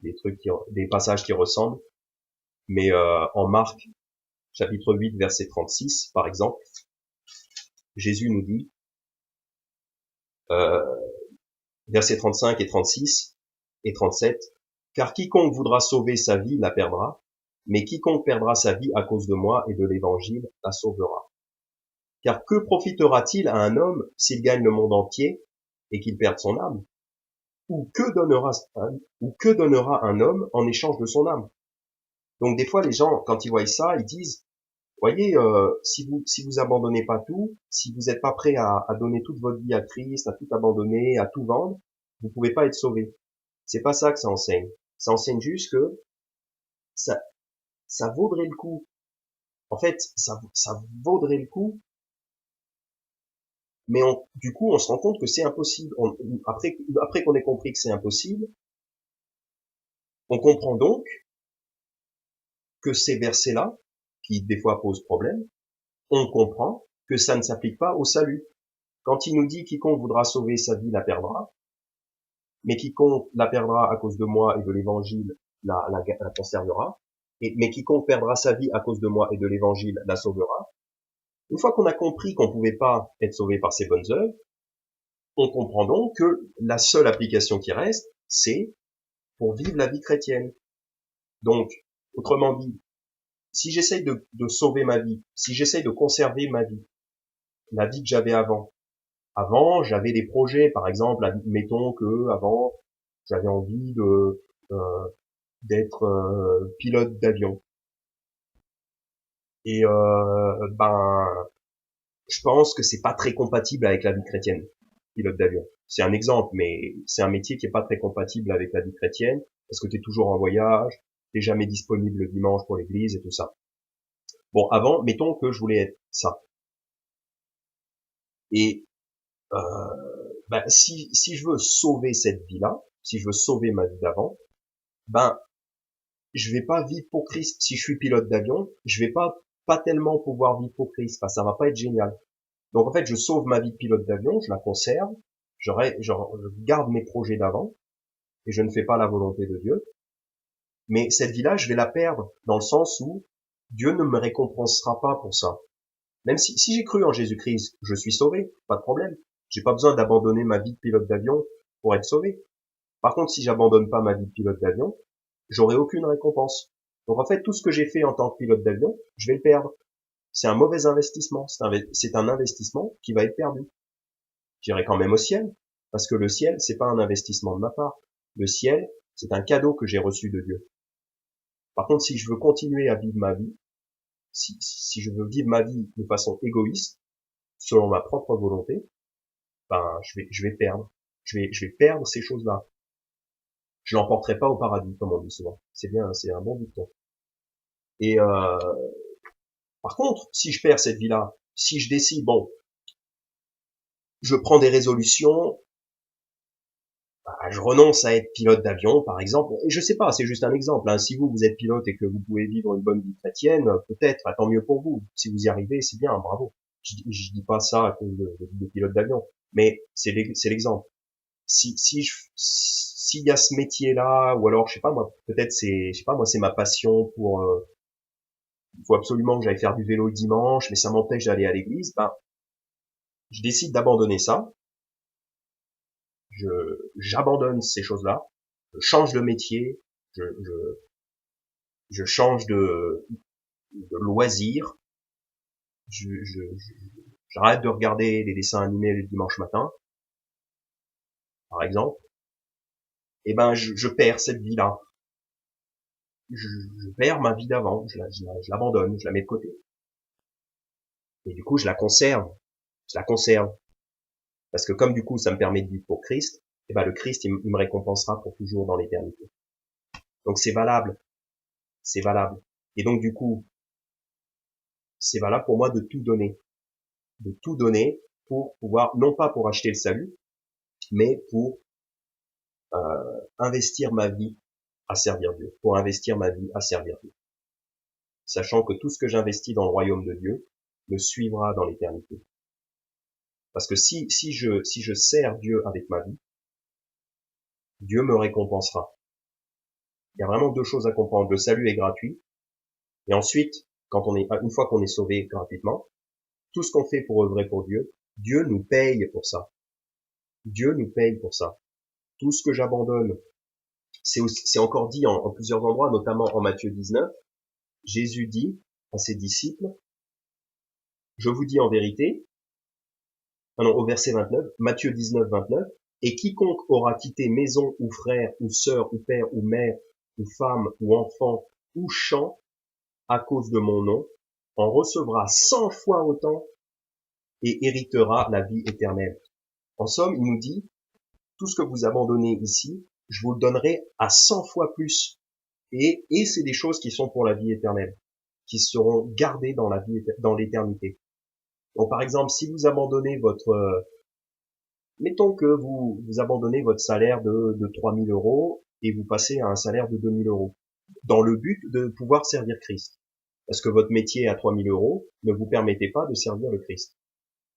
Speaker 1: des passages qui ressemblent. Mais en Marc chapitre 8, verset 36, par exemple, Jésus nous dit, versets 35 et 36 et 37, car quiconque voudra sauver sa vie la perdra, mais quiconque perdra sa vie à cause de moi et de l'évangile la sauvera. Car que profitera-t-il à un homme s'il gagne le monde entier et qu'il perde son âme? Ou que donnera un homme en échange de son âme? Donc des fois les gens, quand ils voient ça, ils disent, voyez, si vous abandonnez pas tout, si vous n'êtes pas prêt à donner toute votre vie à Christ, à tout abandonner, à tout vendre, vous pouvez pas être sauvé. C'est pas ça que ça enseigne. Ça enseigne juste que ça vaudrait le coup. En fait, ça vaudrait le coup, mais du coup, on se rend compte que c'est impossible. Après qu'on ait compris que c'est impossible, on comprend donc que ces versets-là, qui des fois posent problème, on comprend que ça ne s'applique pas au salut. Quand il nous dit quiconque voudra sauver sa vie la perdra, mais quiconque la perdra à cause de moi et de l'évangile la conservera, mais quiconque perdra sa vie à cause de moi et de l'évangile la sauvera. Une fois qu'on a compris qu'on pouvait pas être sauvé par ses bonnes œuvres, on comprend donc que la seule application qui reste, c'est pour vivre la vie chrétienne. Donc, autrement dit, si j'essaye de sauver ma vie, si j'essaye de conserver ma vie, la vie que j'avais avant, j'avais des projets, par exemple, mettons que avant, j'avais envie d'être pilote d'avion. Et je pense que c'est pas très compatible avec la vie chrétienne, pilote d'avion. C'est un exemple, mais c'est un métier qui est pas très compatible avec la vie chrétienne, parce que tu es toujours en voyage, t'es jamais disponible le dimanche pour l'église et tout ça. Bon, avant, mettons que je voulais être ça. Et si je veux sauver cette vie-là, si je veux sauver ma vie d'avant, je vais pas vivre pour Christ. Si je suis pilote d'avion, je vais pas tellement pouvoir vivre pour Christ. Ça va pas être génial. Donc en fait, je sauve ma vie de pilote d'avion, je la conserve, je garde mes projets d'avant et je ne fais pas la volonté de Dieu. Mais cette vie-là, je vais la perdre dans le sens où Dieu ne me récompensera pas pour ça. Même si j'ai cru en Jésus-Christ, je suis sauvé, pas de problème. J'ai pas besoin d'abandonner ma vie de pilote d'avion pour être sauvé. Par contre, si j'abandonne pas ma vie de pilote d'avion, j'aurai aucune récompense. Donc en fait, tout ce que j'ai fait en tant que pilote d'avion, je vais le perdre. C'est un mauvais investissement. C'est un investissement qui va être perdu. J'irai quand même au ciel, parce que le ciel, c'est pas un investissement de ma part. Le ciel, c'est un cadeau que j'ai reçu de Dieu. Par contre, si je veux continuer à vivre ma vie, si je veux vivre ma vie de façon égoïste, selon ma propre volonté, je vais perdre. Je vais perdre ces choses-là. Je l'emporterai pas au paradis, comme on dit souvent. C'est bien, c'est un bon dicton. Et par contre, si je perds cette vie-là, si je décide, bon, je prends des résolutions, je renonce à être pilote d'avion, par exemple, et je sais pas, c'est juste un exemple. Hein. Si vous êtes pilote et que vous pouvez vivre une bonne vie chrétienne, peut-être, tant mieux pour vous. Si vous y arrivez, c'est bien, bravo. Je dis pas ça à cause de pilote d'avion, mais c'est l'exemple. S'il y a ce métier-là, ou alors, je sais pas moi, peut-être c'est ma passion pour, il faut absolument que j'aille faire du vélo le dimanche, mais ça m'empêche d'aller à l'église, je décide d'abandonner ça, j'abandonne ces choses-là, je change de métier, je change de loisir, j'arrête de regarder les dessins animés le dimanche matin, par exemple, et je perds cette vie-là. Je perds ma vie d'avant, je l'abandonne, je la mets de côté. Et du coup, je la conserve. Parce que comme du coup, ça me permet de vivre pour Christ, et le Christ, il me récompensera pour toujours dans l'éternité. Donc c'est valable. C'est valable. Et donc du coup, c'est valable pour moi de tout donner. De tout donner pour pouvoir, non pas pour acheter le salut, mais pour investir ma vie à servir Dieu. Pour investir ma vie à servir Dieu. Sachant que tout ce que j'investis dans le royaume de Dieu me suivra dans l'éternité. Parce que si je sers Dieu avec ma vie, Dieu me récompensera. Il y a vraiment deux choses à comprendre. Le salut est gratuit. Et ensuite, une fois qu'on est sauvé gratuitement, tout ce qu'on fait pour œuvrer pour Dieu, Dieu nous paye pour ça. Dieu nous paye pour ça. Tout ce que j'abandonne, c'est encore dit en plusieurs endroits, notamment en Matthieu 19. Jésus dit à ses disciples, je vous dis en vérité, au verset 29, Matthieu 19, 29, et quiconque aura quitté maison ou frère ou sœur ou père ou mère ou femme ou enfant ou champ à cause de mon nom, en recevra 100 fois autant et héritera la vie éternelle. En somme, il nous dit, tout ce que vous abandonnez ici, je vous le donnerai à 100 fois plus. Et c'est des choses qui sont pour la vie éternelle, qui seront gardées dans l'éternité. Donc par exemple, si vous abandonnez mettons que vous abandonnez votre salaire de 3000 euros et vous passez à un salaire de 2000 euros, dans le but de pouvoir servir Christ. Parce que votre métier à 3000 euros ne vous permettait pas de servir le Christ.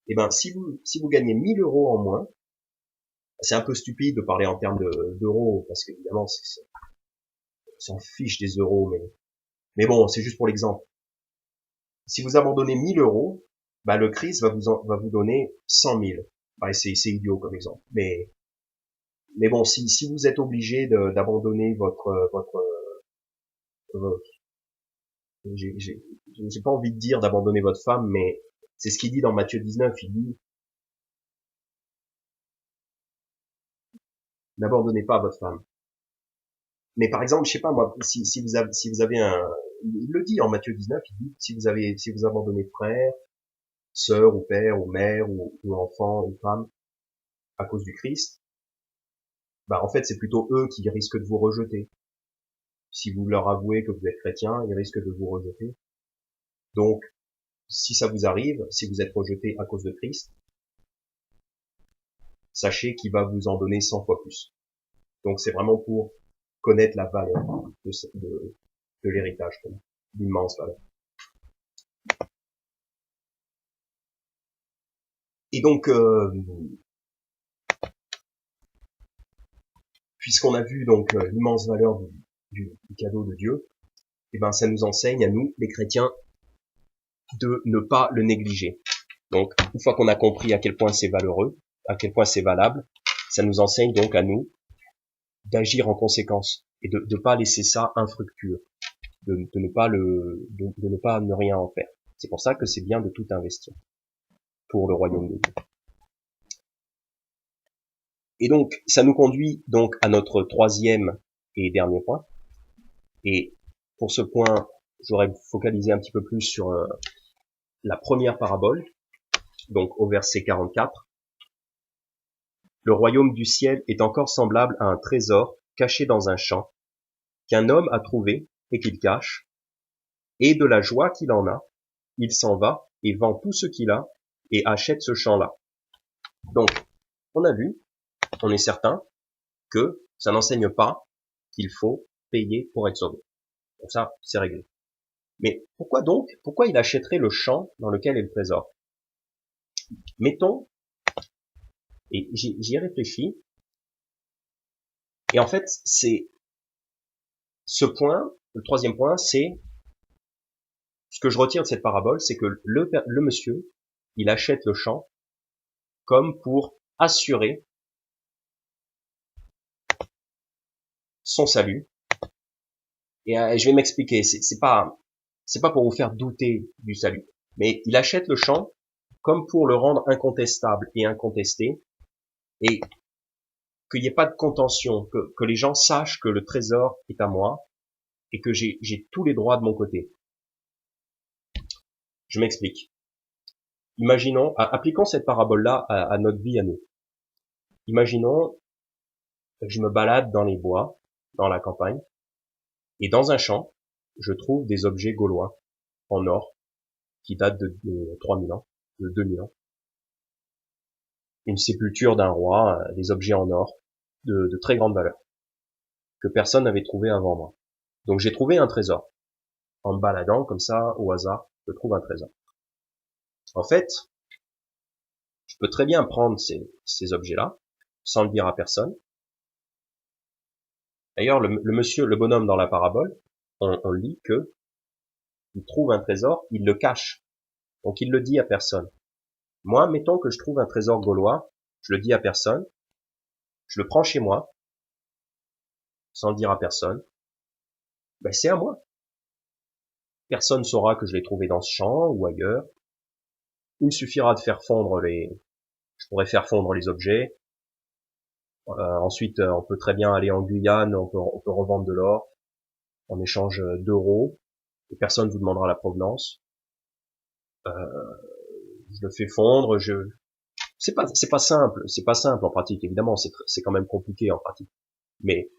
Speaker 1: Eh si vous gagnez 1000 euros en moins, c'est un peu stupide de parler en termes d'euros, parce qu'évidemment, on s'en fiche des euros, mais bon, c'est juste pour l'exemple. Si vous abandonnez 1000 euros, le Christ va vous donner 100 000. C'est idiot comme exemple. Mais bon, si vous êtes obligé d'abandonner j'ai pas envie de dire d'abandonner votre femme, mais c'est ce qu'il dit dans Matthieu 19, il dit, n'abandonnez pas votre femme. Mais par exemple, je sais pas moi, si vous avez un, il le dit en Matthieu 19, il dit si vous abandonnez frère, sœur ou père ou mère ou enfant ou femme à cause du Christ, bah en fait c'est plutôt eux qui risquent de vous rejeter. Si vous leur avouez que vous êtes chrétien, ils risquent de vous rejeter. Donc si ça vous arrive, si vous êtes rejeté à cause de Christ, sachez qu'il va vous en donner 100 fois plus. Donc c'est vraiment pour connaître la valeur de l'héritage, l'immense valeur. Et donc, puisqu'on a vu donc l'immense valeur du cadeau de Dieu, et ben ça nous enseigne à nous, les chrétiens, de ne pas le négliger. Donc, une fois qu'on a compris à quel point c'est valeureux, à quel point c'est valable, ça nous enseigne donc à nous d'agir en conséquence et de ne pas laisser ça infructueux, de ne pas ne rien en faire. C'est pour ça que c'est bien de tout investir pour le royaume de Dieu. Et donc, ça nous conduit donc à notre troisième et dernier point. Et pour ce point, j'aurais focalisé un petit peu plus sur la première parabole, donc au verset 44. Le royaume du ciel est encore semblable à un trésor caché dans un champ, qu'un homme a trouvé et qu'il cache, et de la joie qu'il en a, il s'en va et vend tout ce qu'il a et achète ce champ-là. Donc, on a vu, on est certain que ça n'enseigne pas qu'il faut payer pour être sauvé. Donc ça, c'est réglé. Mais pourquoi il achèterait le champ dans lequel est le trésor? Mettons, et j'y ai réfléchi, et en fait, c'est ce point, le troisième point, c'est ce que je retire de cette parabole, c'est que le monsieur, il achète le champ comme pour assurer son salut. Et je vais m'expliquer, c'est pas pour vous faire douter du salut, mais il achète le champ comme pour le rendre incontestable et incontesté, et qu'il n'y ait pas de contention, que les gens sachent que le trésor est à moi et que j'ai tous les droits de mon côté. Je m'explique. Imaginons, appliquons cette parabole-là à notre vie à nous. Imaginons que je me balade dans les bois, dans la campagne, et dans un champ, je trouve des objets gaulois en or qui datent de 3000 ans, de 2000 ans. Une sépulture d'un roi, des objets en or de très grande valeur que personne n'avait trouvé avant moi. Donc j'ai trouvé un trésor. En me baladant comme ça, au hasard, je trouve un trésor. En fait, je peux très bien prendre ces objets-là, sans le dire à personne. D'ailleurs, le monsieur, le bonhomme dans la parabole, on lit que il trouve un trésor, il le cache. Donc il le dit à personne. Moi, mettons que je trouve un trésor gaulois, je le dis à personne, je le prends chez moi, sans le dire à personne, ben c'est à moi. Personne saura que je l'ai trouvé dans ce champ ou ailleurs. Il me suffira de faire fondre je pourrais faire fondre les objets. Ensuite, on peut très bien aller en Guyane, on peut revendre de l'or en échange d'euros, et personne ne vous demandera la provenance. Je le fais fondre, c'est pas simple en pratique, évidemment, c'est quand même compliqué en pratique. Mais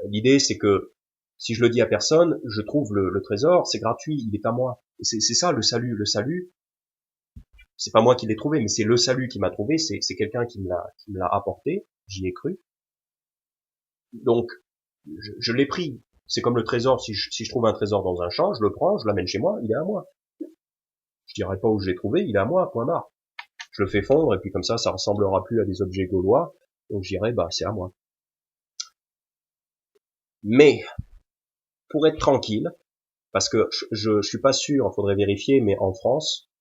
Speaker 1: l'idée, c'est que si je le dis à personne, je trouve le trésor, c'est gratuit, il est à moi. C'est ça le salut. Le salut, c'est pas moi qui l'ai trouvé, mais c'est le salut qui m'a trouvé, c'est quelqu'un qui me l'a apporté, j'y ai cru. Donc, je l'ai pris. C'est comme le trésor, si je trouve un trésor dans un champ, je le prends, je l'amène chez moi, il est à moi. Je dirai pas où je l'ai trouvé, il est à moi, point barre. Je le fais fondre, et puis comme ça ressemblera plus à des objets gaulois, donc je dirai, bah, c'est à moi. Mais, pour être tranquille, parce que je suis pas sûr, il faudrait vérifier, mais en France,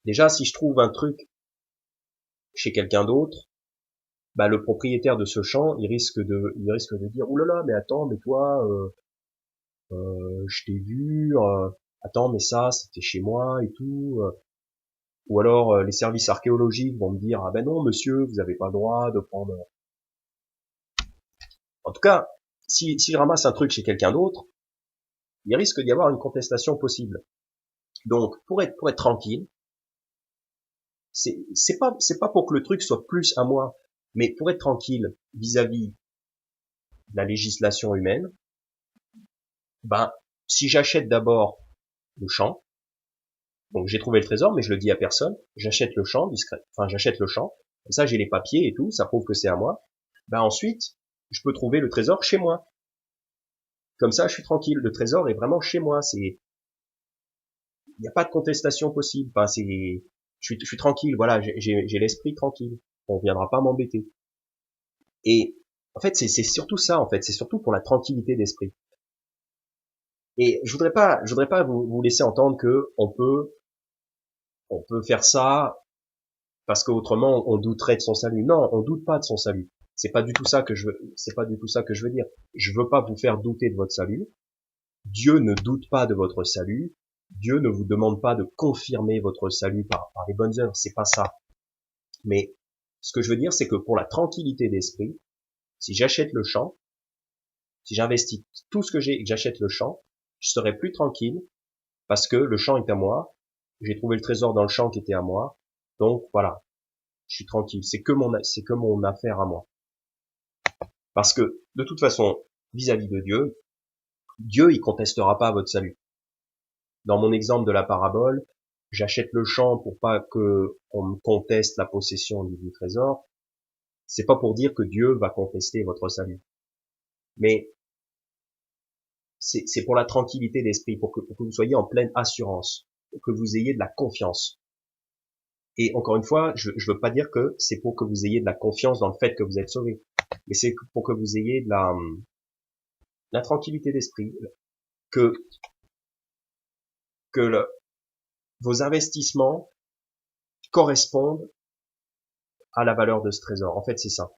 Speaker 1: déjà, si je trouve un truc chez quelqu'un d'autre, bah, le propriétaire de ce champ, il risque de dire, ouh là là, mais attends, mais toi, je t'ai vu, attends, mais ça, c'était chez moi et tout. Ou alors, les services archéologiques vont me dire, ah ben non, monsieur, vous avez pas le droit de prendre En tout cas, si je ramasse un truc chez quelqu'un d'autre, il risque d'y avoir une contestation possible. Donc, pour être tranquille, c'est pas pour que le truc soit plus à moi, mais pour être tranquille vis-à-vis de la législation humaine, ben, si j'achète d'abord le champ, donc j'ai trouvé le trésor, mais je le dis à personne, j'achète le champ j'achète le champ, comme ça j'ai les papiers et tout, ça prouve que c'est à moi, ben ensuite, je peux trouver le trésor chez moi. Comme ça, je suis tranquille, le trésor est vraiment chez moi, il n'y a pas de contestation possible, enfin je suis tranquille, voilà, j'ai l'esprit tranquille, on viendra pas m'embêter. Et en fait, c'est surtout ça, en fait, c'est surtout pour la tranquillité d'esprit. Et je voudrais pas vous laisser entendre que on peut faire ça parce qu'autrement on douterait de son salut. Non, on doute pas de son salut. C'est pas du tout ça que je veux dire. Je veux pas vous faire douter de votre salut. Dieu ne doute pas de votre salut. Dieu ne vous demande pas de confirmer votre salut par les bonnes œuvres. C'est pas ça. Mais ce que je veux dire, c'est que pour la tranquillité d'esprit, si j'achète le champ, si j'investis tout ce que j'ai et que j'achète le champ, je serai plus tranquille parce que le champ est à moi. J'ai trouvé le trésor dans le champ qui était à moi. Donc voilà, je suis tranquille. C'est que mon affaire à moi. Parce que de toute façon, vis-à-vis de Dieu, Dieu il contestera pas votre salut. Dans mon exemple de la parabole, j'achète le champ pour pas que on me conteste la possession du trésor. C'est pas pour dire que Dieu va contester votre salut, mais c'est pour la tranquillité d'esprit, pour que vous soyez en pleine assurance, pour que vous ayez de la confiance. Et encore une fois, je veux pas dire que c'est pour que vous ayez de la confiance dans le fait que vous êtes sauvé, mais c'est pour que vous ayez de la tranquillité d'esprit, que vos investissements correspondent à la valeur de ce trésor. En fait, c'est ça.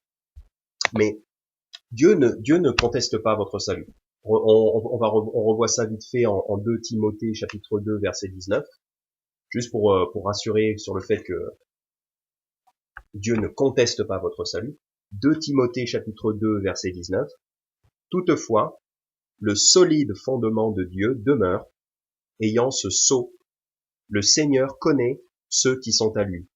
Speaker 1: Mais Dieu ne conteste pas votre salut. On revoit ça vite fait en 2 Timothée chapitre 2 verset 19, juste pour rassurer sur le fait que Dieu ne conteste pas votre salut. 2 Timothée chapitre 2 verset 19. Toutefois, le solide fondement de Dieu demeure, ayant ce sceau. Le Seigneur connaît ceux qui sont à lui.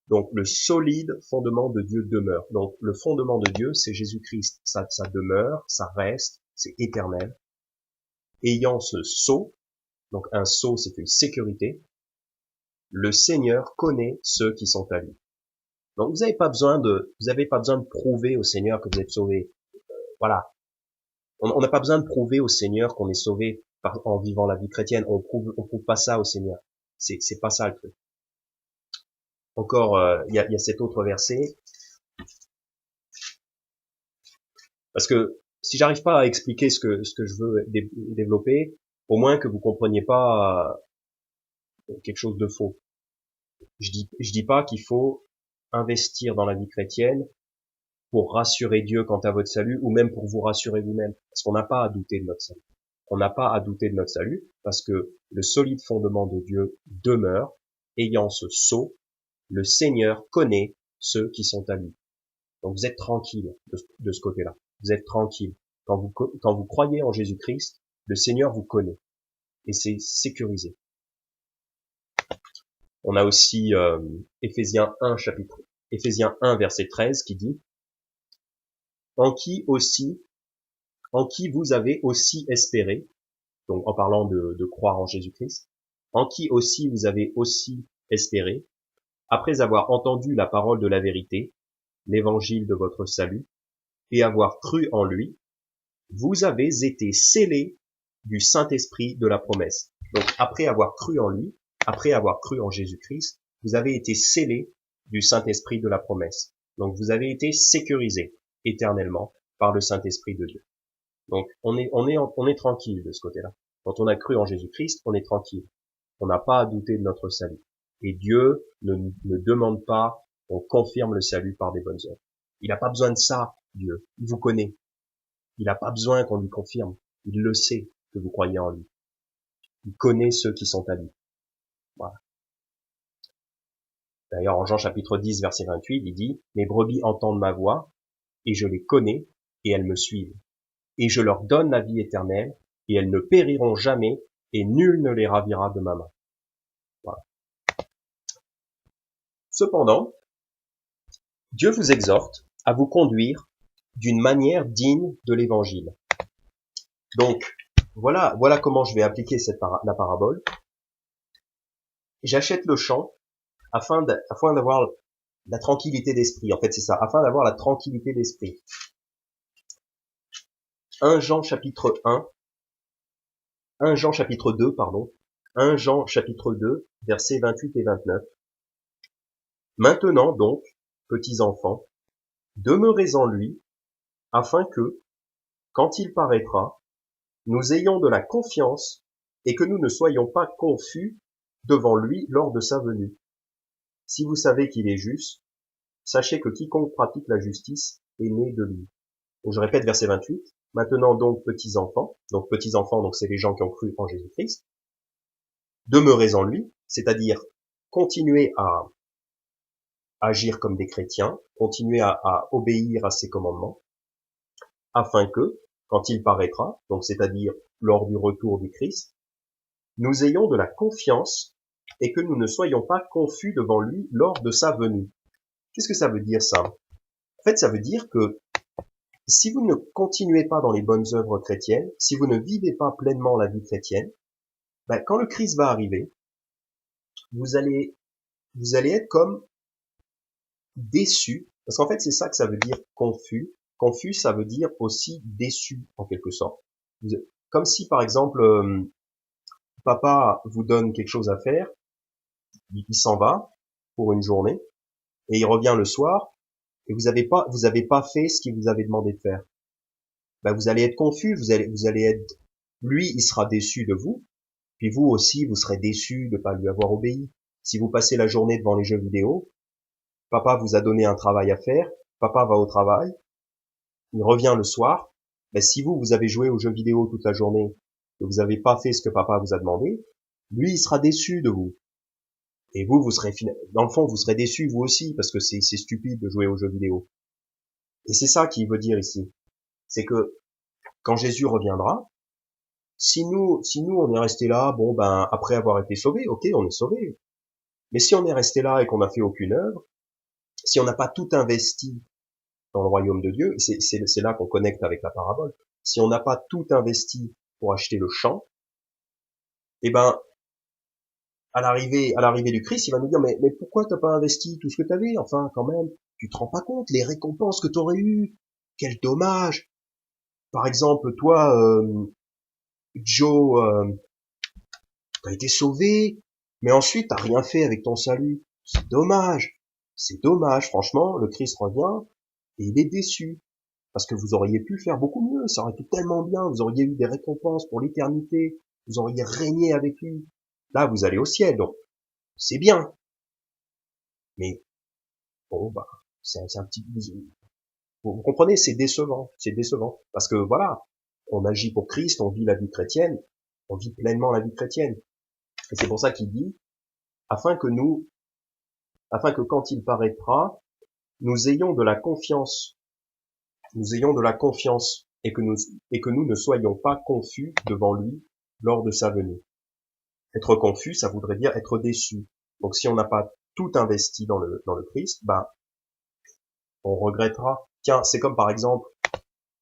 Speaker 1: Donc le solide fondement de Dieu demeure. Donc le fondement de Dieu, c'est Jésus-Christ. Ça demeure, ça reste, c'est éternel. Ayant ce sceau, donc un sceau c'est une sécurité, le Seigneur connaît ceux qui sont à lui. Donc vous n'avez pas besoin de prouver au Seigneur que vous êtes sauvé. Voilà. On n'a pas besoin de prouver au Seigneur qu'on est sauvé en vivant la vie chrétienne. On prouve pas ça au Seigneur. C'est pas ça le truc. Encore, il y a cet autre verset. Parce que si j'arrive pas à expliquer ce que je veux développer, au moins que vous compreniez pas quelque chose de faux. Je dis pas qu'il faut investir dans la vie chrétienne pour rassurer Dieu quant à votre salut, ou même pour vous rassurer vous-même, parce qu'on n'a pas à douter de notre salut. On n'a pas à douter de notre salut, parce que le solide fondement de Dieu demeure, ayant ce sceau, le Seigneur connaît ceux qui sont à lui. Donc vous êtes tranquille de ce côté-là. Vous êtes tranquille. Quand vous croyez en Jésus-Christ, le Seigneur vous connaît. Et c'est sécurisé. On a aussi Éphésiens 1 verset 13 qui dit en qui vous avez aussi espéré, donc en parlant de croire en Jésus-Christ, en qui aussi vous avez aussi espéré, après avoir entendu la parole de la vérité, l'évangile de votre salut, et avoir cru en lui, vous avez été scellés du Saint-Esprit de la promesse. Donc après avoir cru en lui, après avoir cru en Jésus-Christ, vous avez été scellés du Saint-Esprit de la promesse. Donc vous avez été sécurisés éternellement par le Saint-Esprit de Dieu. Donc on est tranquille de ce côté-là. Quand on a cru en Jésus-Christ, on est tranquille. On n'a pas à douter de notre salut. Et Dieu ne demande pas qu'on confirme le salut par des bonnes œuvres. Il n'a pas besoin de ça, Dieu. Il vous connaît. Il n'a pas besoin qu'on lui confirme. Il le sait que vous croyez en lui. Il connaît ceux qui sont à lui. Voilà. D'ailleurs, en Jean chapitre 10, verset 28, il dit « Mes brebis entendent ma voix, et je les connais, et elles me suivent. Et je leur donne la vie éternelle, et elles ne périront jamais, et nul ne les ravira de ma main. Voilà. Cependant, Dieu vous exhorte à vous conduire d'une manière digne de l'évangile. Donc, voilà comment je vais appliquer la parabole. J'achète le champ afin d'avoir la tranquillité d'esprit. En fait, c'est ça, afin d'avoir la tranquillité d'esprit. 1 Jean chapitre 2, pardon. 1 Jean chapitre 2, versets 28 et 29. Maintenant donc, petits enfants, demeurez en lui, afin que, quand il paraîtra, nous ayons de la confiance et que nous ne soyons pas confus devant lui lors de sa venue. Si vous savez qu'il est juste, sachez que quiconque pratique la justice est né de lui. Donc je répète verset 28. Maintenant donc petits enfants, donc c'est les gens qui ont cru en Jésus-Christ, demeurez en lui, c'est-à-dire continuez à agir comme des chrétiens, continuez à obéir à ses commandements, afin que, quand il paraîtra, donc c'est-à-dire lors du retour du Christ, nous ayons de la confiance et que nous ne soyons pas confus devant lui lors de sa venue. Qu'est-ce que ça veut dire ça? En fait, ça veut dire que si vous ne continuez pas dans les bonnes œuvres chrétiennes, si vous ne vivez pas pleinement la vie chrétienne, quand le Christ va arriver, vous allez être comme déçu, parce qu'en fait c'est ça que ça veut dire confus. Confus, ça veut dire aussi déçu en quelque sorte. Comme si par exemple papa vous donne quelque chose à faire, il s'en va pour une journée et il revient le soir et vous avez pas fait ce qu'il vous avait demandé de faire. Vous allez être confus, vous allez être, lui il sera déçu de vous, puis vous aussi vous serez déçu de pas lui avoir obéi. Si vous passez la journée devant les jeux vidéo, papa vous a donné un travail à faire, papa va au travail, il revient le soir, si vous avez joué aux jeux vidéo toute la journée, que vous n'avez pas fait ce que papa vous a demandé, lui il sera déçu de vous. Et vous serez, dans le fond, vous serez déçu vous aussi, parce que c'est stupide de jouer aux jeux vidéo. Et c'est ça qu'il veut dire ici. C'est que, quand Jésus reviendra, si nous on est resté là, après avoir été sauvé, ok, on est sauvé. Mais si on est resté là et qu'on n'a fait aucune œuvre, si on n'a pas tout investi dans le royaume de Dieu, c'est là qu'on connecte avec la parabole, si on n'a pas tout investi pour acheter le champ, à l'arrivée du Christ, il va nous dire, mais pourquoi t'as pas investi tout ce que t'avais? Enfin, quand même, tu te rends pas compte, les récompenses que t'aurais eues. Quel dommage. Par exemple, toi, Joe, t'as été sauvé, mais ensuite t'as rien fait avec ton salut. C'est dommage. C'est dommage, franchement, le Christ revient et il est déçu. Parce que vous auriez pu faire beaucoup mieux, ça aurait été tellement bien, vous auriez eu des récompenses pour l'éternité, vous auriez régné avec lui. Là, vous allez au ciel, donc c'est bien. Mais bon, c'est un petit... Vous comprenez, c'est décevant, parce que voilà, on agit pour Christ, on vit la vie chrétienne, on vit pleinement la vie chrétienne. Et c'est pour ça qu'il dit, afin que quand il paraîtra, nous ayons de la confiance, et que nous ne soyons pas confus devant lui lors de sa venue. Être confus, ça voudrait dire être déçu. Donc si on n'a pas tout investi dans le Christ, on regrettera. Tiens, c'est comme par exemple,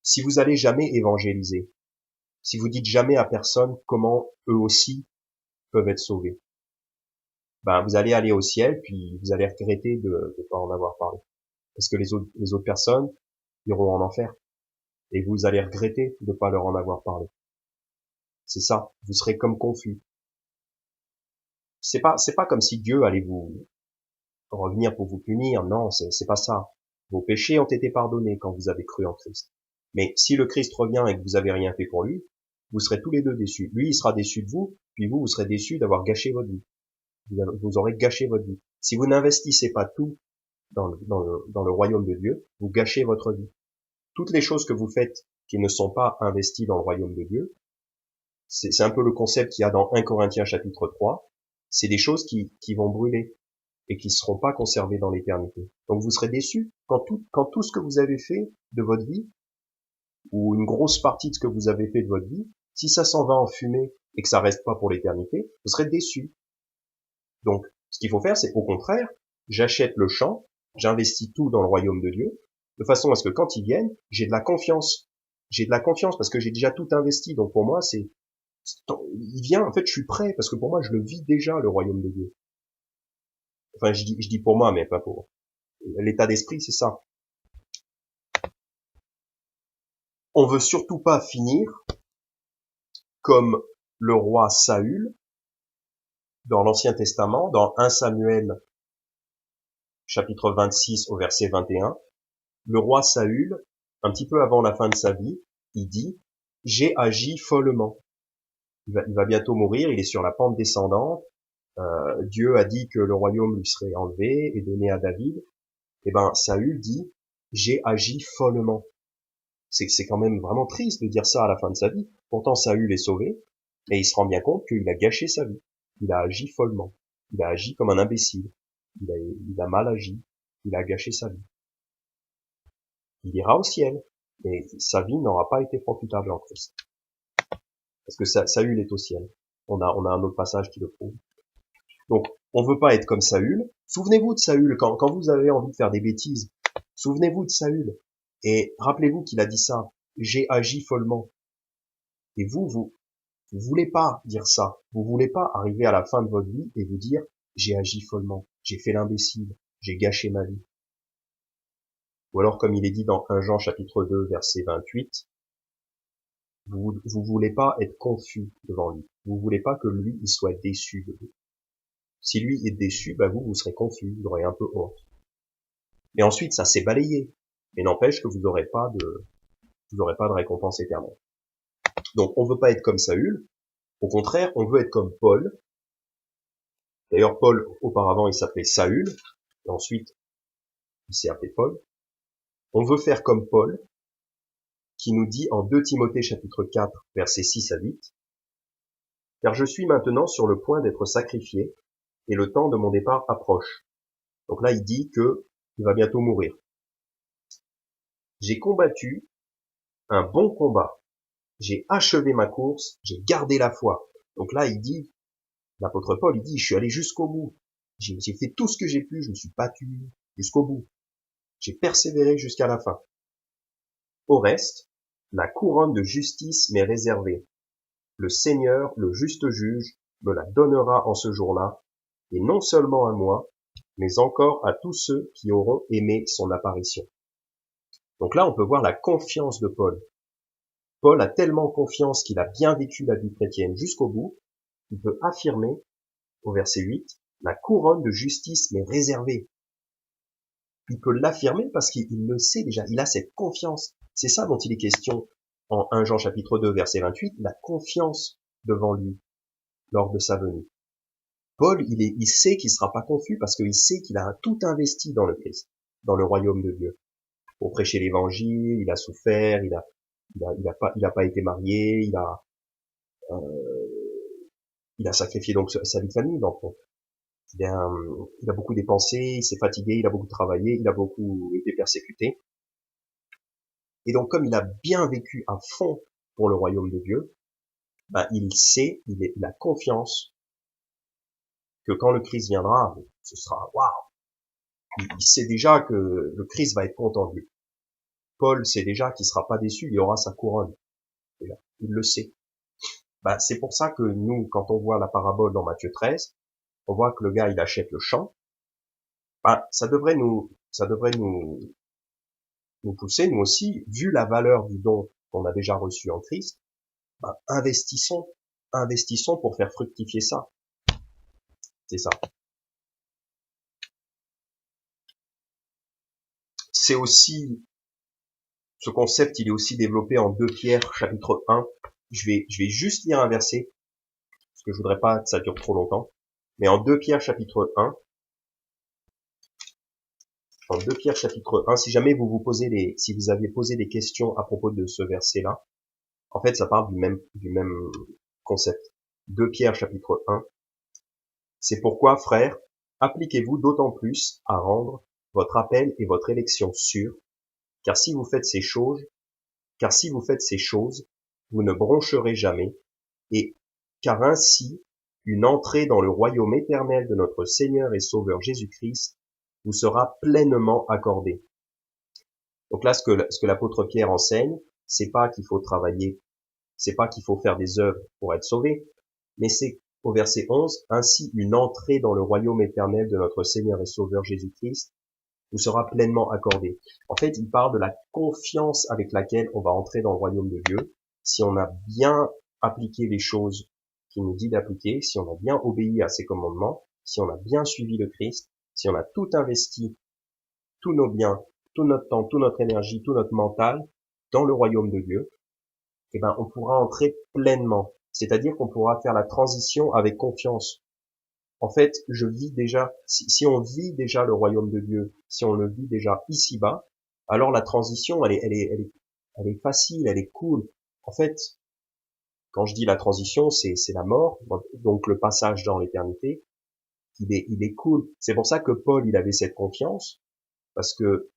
Speaker 1: si vous allez jamais évangéliser, si vous dites jamais à personne comment eux aussi peuvent être sauvés, vous allez aller au ciel, puis vous allez regretter de ne pas en avoir parlé. Parce que les autres personnes iront en enfer. Et vous allez regretter de ne pas leur en avoir parlé. C'est ça. Vous serez comme confus. C'est pas comme si Dieu allait vous revenir pour vous punir. Non, c'est pas ça. Vos péchés ont été pardonnés quand vous avez cru en Christ. Mais si le Christ revient et que vous avez rien fait pour lui, vous serez tous les deux déçus. Lui, il sera déçu de vous, puis vous serez déçus d'avoir gâché votre vie. Vous aurez gâché votre vie. Si vous n'investissez pas tout dans le royaume de Dieu, vous gâchez votre vie. Toutes les choses que vous faites qui ne sont pas investies dans le royaume de Dieu, c'est un peu le concept qu'il y a dans 1 Corinthiens chapitre 3, c'est des choses qui vont brûler et qui ne seront pas conservées dans l'éternité. Donc vous serez déçus quand tout ce que vous avez fait de votre vie ou une grosse partie de ce que vous avez fait de votre vie, si ça s'en va en fumée et que ça reste pas pour l'éternité, vous serez déçu. Donc, ce qu'il faut faire, c'est au contraire, j'achète le champ, j'investis tout dans le royaume de Dieu, de façon à ce que quand ils viennent, j'ai de la confiance. J'ai de la confiance parce que j'ai déjà tout investi. Donc pour moi, il vient, en fait, je suis prêt parce que pour moi, je le vis déjà, le royaume de Dieu. Enfin, je dis pour moi, mais pas pour l'état d'esprit, c'est ça. On veut surtout pas finir comme le roi Saül dans l'Ancien Testament, dans 1 Samuel chapitre 26 au verset 21. Le roi Saül, un petit peu avant la fin de sa vie, il dit « J'ai agi follement ». Il va bientôt mourir, il est sur la pente descendante. Dieu a dit que le royaume lui serait enlevé et donné à David. Et ben Saül dit « J'ai agi follement ». C'est quand même vraiment triste de dire ça à la fin de sa vie. Pourtant Saül est sauvé, et il se rend bien compte qu'il a gâché sa vie. Il a agi follement. Il a agi comme un imbécile. Il a mal agi. Il a gâché sa vie. Il ira au ciel, mais sa vie n'aura pas été profitable en Christ. Parce que Saül est au ciel. On a un autre passage qui le prouve. Donc, on veut pas être comme Saül. Souvenez-vous de Saül, quand vous avez envie de faire des bêtises, souvenez-vous de Saül. Et rappelez-vous qu'il a dit ça. J'ai agi follement. Et vous voulez pas dire ça. Vous voulez pas arriver à la fin de votre vie et vous dire, j'ai agi follement. J'ai fait l'imbécile. J'ai gâché ma vie. Ou alors, comme il est dit dans 1 Jean chapitre 2, verset 28, vous voulez pas être confus devant lui. Vous voulez pas que lui, il soit déçu de vous. Si lui est déçu, bah vous serez confus, vous aurez un peu honte. Mais ensuite, ça s'est balayé. Mais n'empêche que vous n'aurez pas de récompense éternelle. Donc, on veut pas être comme Saül. Au contraire, on veut être comme Paul. D'ailleurs, Paul, auparavant, il s'appelait Saül. Et ensuite, il s'est appelé Paul. On veut faire comme Paul, qui nous dit en 2 Timothée chapitre 4, versets 6 à 8, « Car je suis maintenant sur le point d'être sacrifié, et le temps de mon départ approche. » Donc là, il dit que il va bientôt mourir. « J'ai combattu un bon combat. J'ai achevé ma course, j'ai gardé la foi. » Donc là, il dit, l'apôtre Paul, il dit, je suis allé jusqu'au bout. J'ai fait tout ce que j'ai pu, je me suis battu jusqu'au bout. J'ai persévéré jusqu'à la fin. Au reste, la couronne de justice m'est réservée. Le Seigneur, le juste juge, me la donnera en ce jour-là, et non seulement à moi, mais encore à tous ceux qui auront aimé son apparition. Donc là, on peut voir la confiance de Paul. Paul a tellement confiance qu'il a bien vécu la vie chrétienne jusqu'au bout, il peut affirmer, au verset 8, la couronne de justice m'est réservée. Il peut l'affirmer parce qu'il le sait déjà, il a cette confiance. C'est ça dont il est question en 1 Jean chapitre 2, verset 28, la confiance devant lui lors de sa venue. Paul, il sait qu'il sera pas confus parce qu'il sait qu'il a tout investi dans le Christ, dans le royaume de Dieu. Pour prêcher l'évangile, il a souffert, il a pas été marié, il a sacrifié donc sa vie de famille, donc il a beaucoup dépensé, il s'est fatigué, il a beaucoup travaillé, il a beaucoup été persécuté. Et donc, comme il a bien vécu à fond pour le royaume de Dieu, ben, il sait, il a confiance que quand le Christ viendra, ce sera waouh. Il sait déjà que le Christ va être content de lui. Paul sait déjà qu'il sera pas déçu, il aura sa couronne. Il le sait. Ben, c'est pour ça que nous, quand on voit la parabole dans Matthieu 13, on voit que le gars, il achète le champ. Ben, ça devrait nous pousser, nous aussi, vu la valeur du don qu'on a déjà reçu en Christ, ben, investissons pour faire fructifier ça. C'est ça. C'est aussi, ce concept, il est aussi développé en 2 Pierre, chapitre 1. Je vais juste lire un verset, parce que je voudrais pas que ça dure trop longtemps. Mais en 2 Pierre, chapitre 1, si jamais si vous aviez posé des questions à propos de ce verset-là, en fait, ça parle du même concept. 2 Pierre, chapitre 1. C'est pourquoi, frères, appliquez-vous d'autant plus à rendre votre appel et votre élection sûrs, car si vous faites ces choses, Car si vous faites ces choses, vous ne broncherez jamais, et car ainsi une entrée dans le royaume éternel de notre Seigneur et Sauveur Jésus-Christ vous sera pleinement accordée. Donc là, ce que l'apôtre Pierre enseigne, c'est pas qu'il faut travailler, c'est pas qu'il faut faire des œuvres pour être sauvé, mais c'est au verset 11, ainsi une entrée dans le royaume éternel de notre Seigneur et Sauveur Jésus-Christ vous sera pleinement accordée. En fait, il parle de la confiance avec laquelle on va entrer dans le royaume de Dieu, si on a bien appliqué les choses qu'il nous dit d'appliquer, si on a bien obéi à ses commandements, si on a bien suivi le Christ, si on a tout investi, tous nos biens, tout notre temps, toute notre énergie, tout notre mental dans le royaume de Dieu, eh ben, on pourra entrer pleinement. C'est-à-dire qu'on pourra faire la transition avec confiance. En fait, je vis déjà, si on vit déjà le royaume de Dieu, si on le vit déjà ici-bas, alors la transition, elle est facile, elle est cool. En fait, quand je dis la transition, c'est la mort, donc le passage dans l'éternité, il est cool. C'est pour ça que Paul, il avait cette confiance, parce que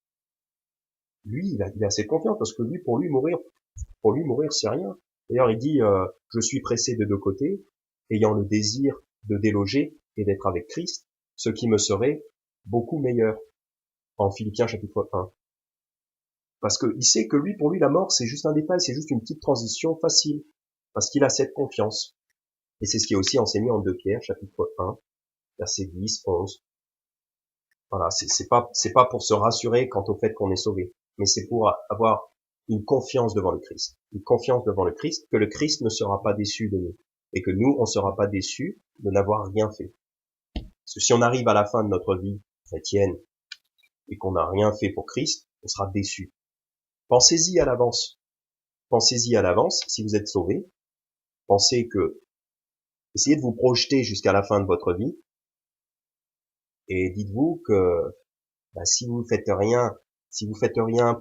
Speaker 1: lui, il a cette confiance, parce que lui, pour lui mourir, c'est rien. D'ailleurs, il dit, je suis pressé de deux côtés, ayant le désir de déloger et d'être avec Christ, ce qui me serait beaucoup meilleur. En Philippiens chapitre 1. Parce que il sait que lui, pour lui, la mort, c'est juste un détail, c'est juste une petite transition facile. Parce qu'il a cette confiance. Et c'est ce qui est aussi enseigné en 2 Pierre, chapitre 1, versets 10, 11. Voilà, c'est pas pour se rassurer quant au fait qu'on est sauvé, mais c'est pour avoir une confiance devant le Christ. Une confiance devant le Christ, que le Christ ne sera pas déçu de nous. Et que nous, on ne sera pas déçus de n'avoir rien fait. Parce que si on arrive à la fin de notre vie chrétienne et qu'on n'a rien fait pour Christ, on sera déçu. Pensez-y à l'avance. Pensez-y à l'avance, si vous êtes sauvé. Essayez de vous projeter jusqu'à la fin de votre vie. Et dites-vous que, si vous faites rien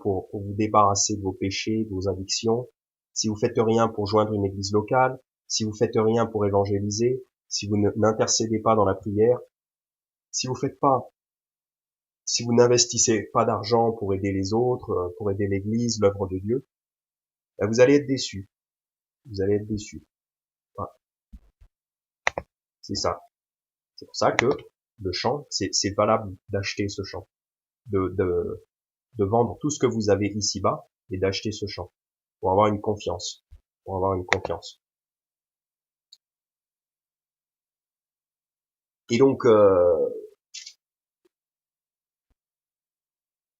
Speaker 1: pour vous débarrasser de vos péchés, de vos addictions, si vous faites rien pour joindre une église locale, si vous faites rien pour évangéliser, si vous n'intercédez pas dans la prière, si vous n'investissez pas d'argent pour aider les autres, pour aider l'église, l'œuvre de Dieu, vous allez être déçus. Vous allez être déçus. Voilà. C'est ça. C'est pour ça que le champ, c'est valable d'acheter ce champ, de vendre tout ce que vous avez ici-bas et d'acheter ce champ pour avoir une confiance, Et donc,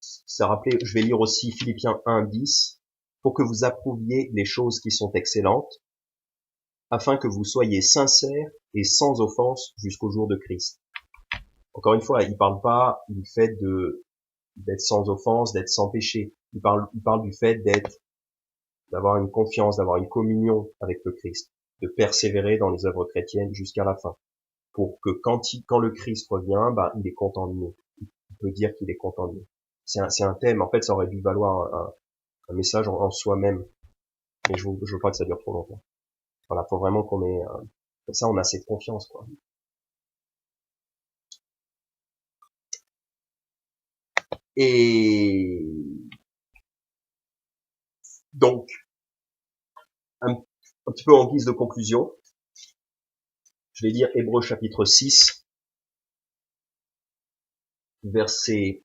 Speaker 1: ça rappelait, je vais lire aussi Philippiens 1, 10, pour que vous approuviez les choses qui sont excellentes, afin que vous soyez sincères et sans offense jusqu'au jour de Christ. Encore une fois, il parle pas du fait d'être sans offense, d'être sans péché. Il parle du fait d'avoir une confiance, d'avoir une communion avec le Christ, de persévérer dans les œuvres chrétiennes jusqu'à la fin, pour que quand le Christ revient, il est content de nous. Il peut dire qu'il est content de nous. C'est un thème. En fait, ça aurait dû valoir un message en soi-même, mais je veux pas que ça dure trop longtemps. Voilà, faut vraiment qu'on ait comme ça, on a cette confiance, quoi. Et donc, un petit peu en guise de conclusion, je vais lire Hébreux chapitre 6, versets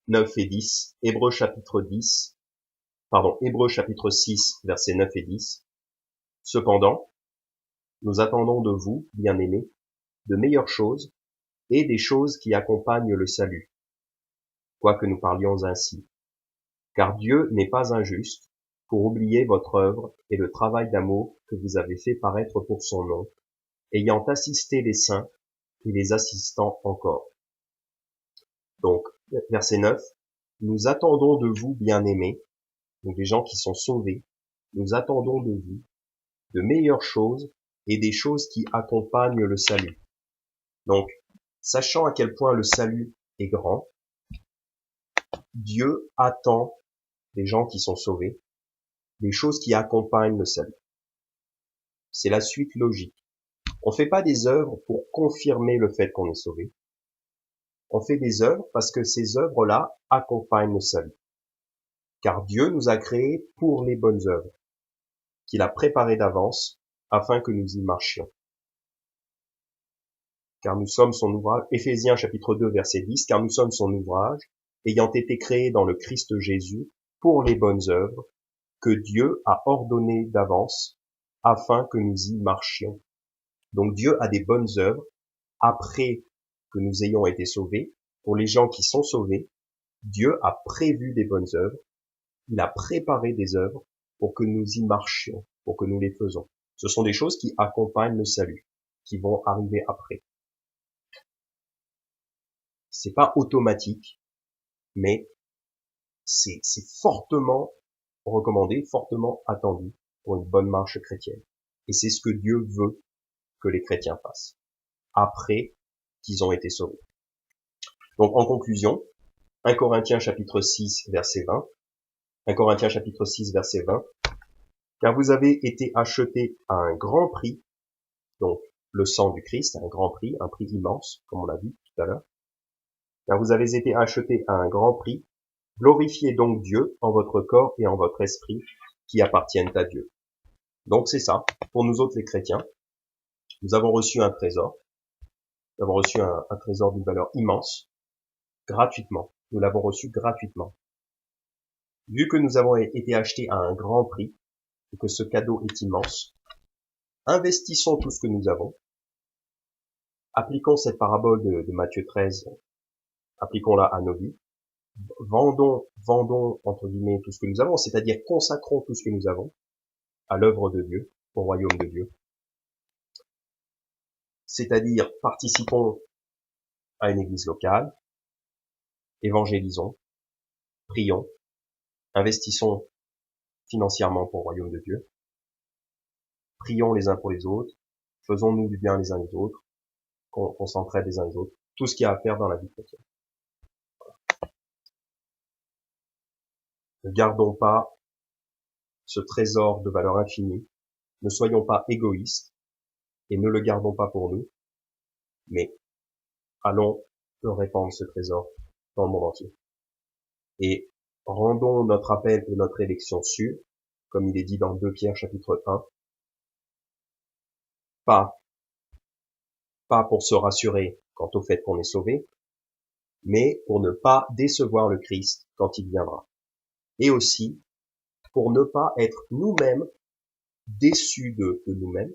Speaker 1: 9 et 10. Hébreux chapitre 6, versets 9 et 10. Cependant, nous attendons de vous, bien-aimés, de meilleures choses et des choses qui accompagnent le salut, quoique nous parlions ainsi. Car Dieu n'est pas injuste pour oublier votre œuvre et le travail d'amour que vous avez fait paraître pour son nom, ayant assisté les saints et les assistant encore. Donc, verset 9, nous attendons de vous, bien-aimés, donc les gens qui sont sauvés, nous attendons de vous de meilleures choses et des choses qui accompagnent le salut. Donc, sachant à quel point le salut est grand, Dieu attend des gens qui sont sauvés, des choses qui accompagnent le salut. C'est la suite logique. On fait pas des œuvres pour confirmer le fait qu'on est sauvé. On fait des œuvres parce que ces œuvres-là accompagnent le salut. Car Dieu nous a créés pour les bonnes œuvres, qu'il a préparées d'avance, afin que nous y marchions. Car nous sommes son ouvrage, Éphésiens chapitre 2 verset 10, car nous sommes son ouvrage, ayant été créés dans le Christ Jésus pour les bonnes œuvres, que Dieu a ordonnées d'avance, afin que nous y marchions. Donc Dieu a des bonnes œuvres, après que nous ayons été sauvés. Pour les gens qui sont sauvés, Dieu a prévu des bonnes œuvres, il a préparé des œuvres pour que nous y marchions, pour que nous les faisons. Ce sont des choses qui accompagnent le salut, qui vont arriver après. C'est pas automatique, mais c'est fortement recommandé, fortement attendu pour une bonne marche chrétienne. Et c'est ce que Dieu veut que les chrétiens fassent, après qu'ils ont été sauvés. Donc en conclusion, 1 Corinthiens chapitre 6 verset 20, 1 Corinthiens chapitre 6 verset 20, car vous avez été achetés à un grand prix, donc le sang du Christ, un grand prix, un prix immense, comme on l'a vu tout à l'heure, car vous avez été achetés à un grand prix, glorifiez donc Dieu en votre corps et en votre esprit qui appartiennent à Dieu. Donc c'est ça, pour nous autres les chrétiens, nous avons reçu un trésor, nous avons reçu un trésor d'une valeur immense, gratuitement, nous l'avons reçu gratuitement. Vu que nous avons été achetés à un grand prix, et que ce cadeau est immense, investissons tout ce que nous avons, appliquons cette parabole de Matthieu 13, appliquons-la à nos vies, vendons, entre guillemets, tout ce que nous avons, c'est-à-dire consacrons tout ce que nous avons à l'œuvre de Dieu, au royaume de Dieu. C'est-à-dire participons à une église locale, évangélisons, prions, investissons financièrement pour le royaume de Dieu, prions les uns pour les autres, faisons-nous du bien les uns les autres, qu'on s'entraide les uns les autres, tout ce qu'il y a à faire dans la vie chrétienne. Ne gardons pas ce trésor de valeur infinie, ne soyons pas égoïstes et ne le gardons pas pour nous, mais allons répandre ce trésor dans le monde entier. Et rendons notre appel et notre élection sûre, comme il est dit dans 2 Pierre chapitre 1, pas pour se rassurer quant au fait qu'on est sauvé, mais pour ne pas décevoir le Christ quand il viendra. Et aussi pour ne pas être nous-mêmes déçus de nous-mêmes,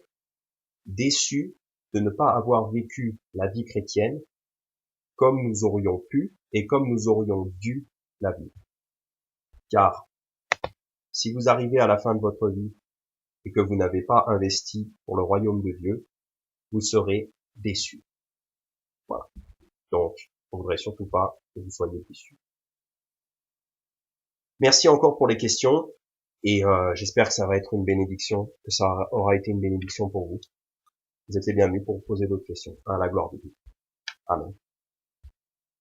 Speaker 1: déçus de ne pas avoir vécu la vie chrétienne comme nous aurions pu et comme nous aurions dû la vivre. Car si vous arrivez à la fin de votre vie et que vous n'avez pas investi pour le royaume de Dieu, vous serez déçus. Voilà. Donc, on ne voudrait surtout pas que vous soyez déçus. Merci encore pour les questions et j'espère que ça va être une bénédiction, que ça aura été une bénédiction pour vous. Vous êtes les bienvenus pour poser d'autres questions. À la gloire de Dieu. Amen.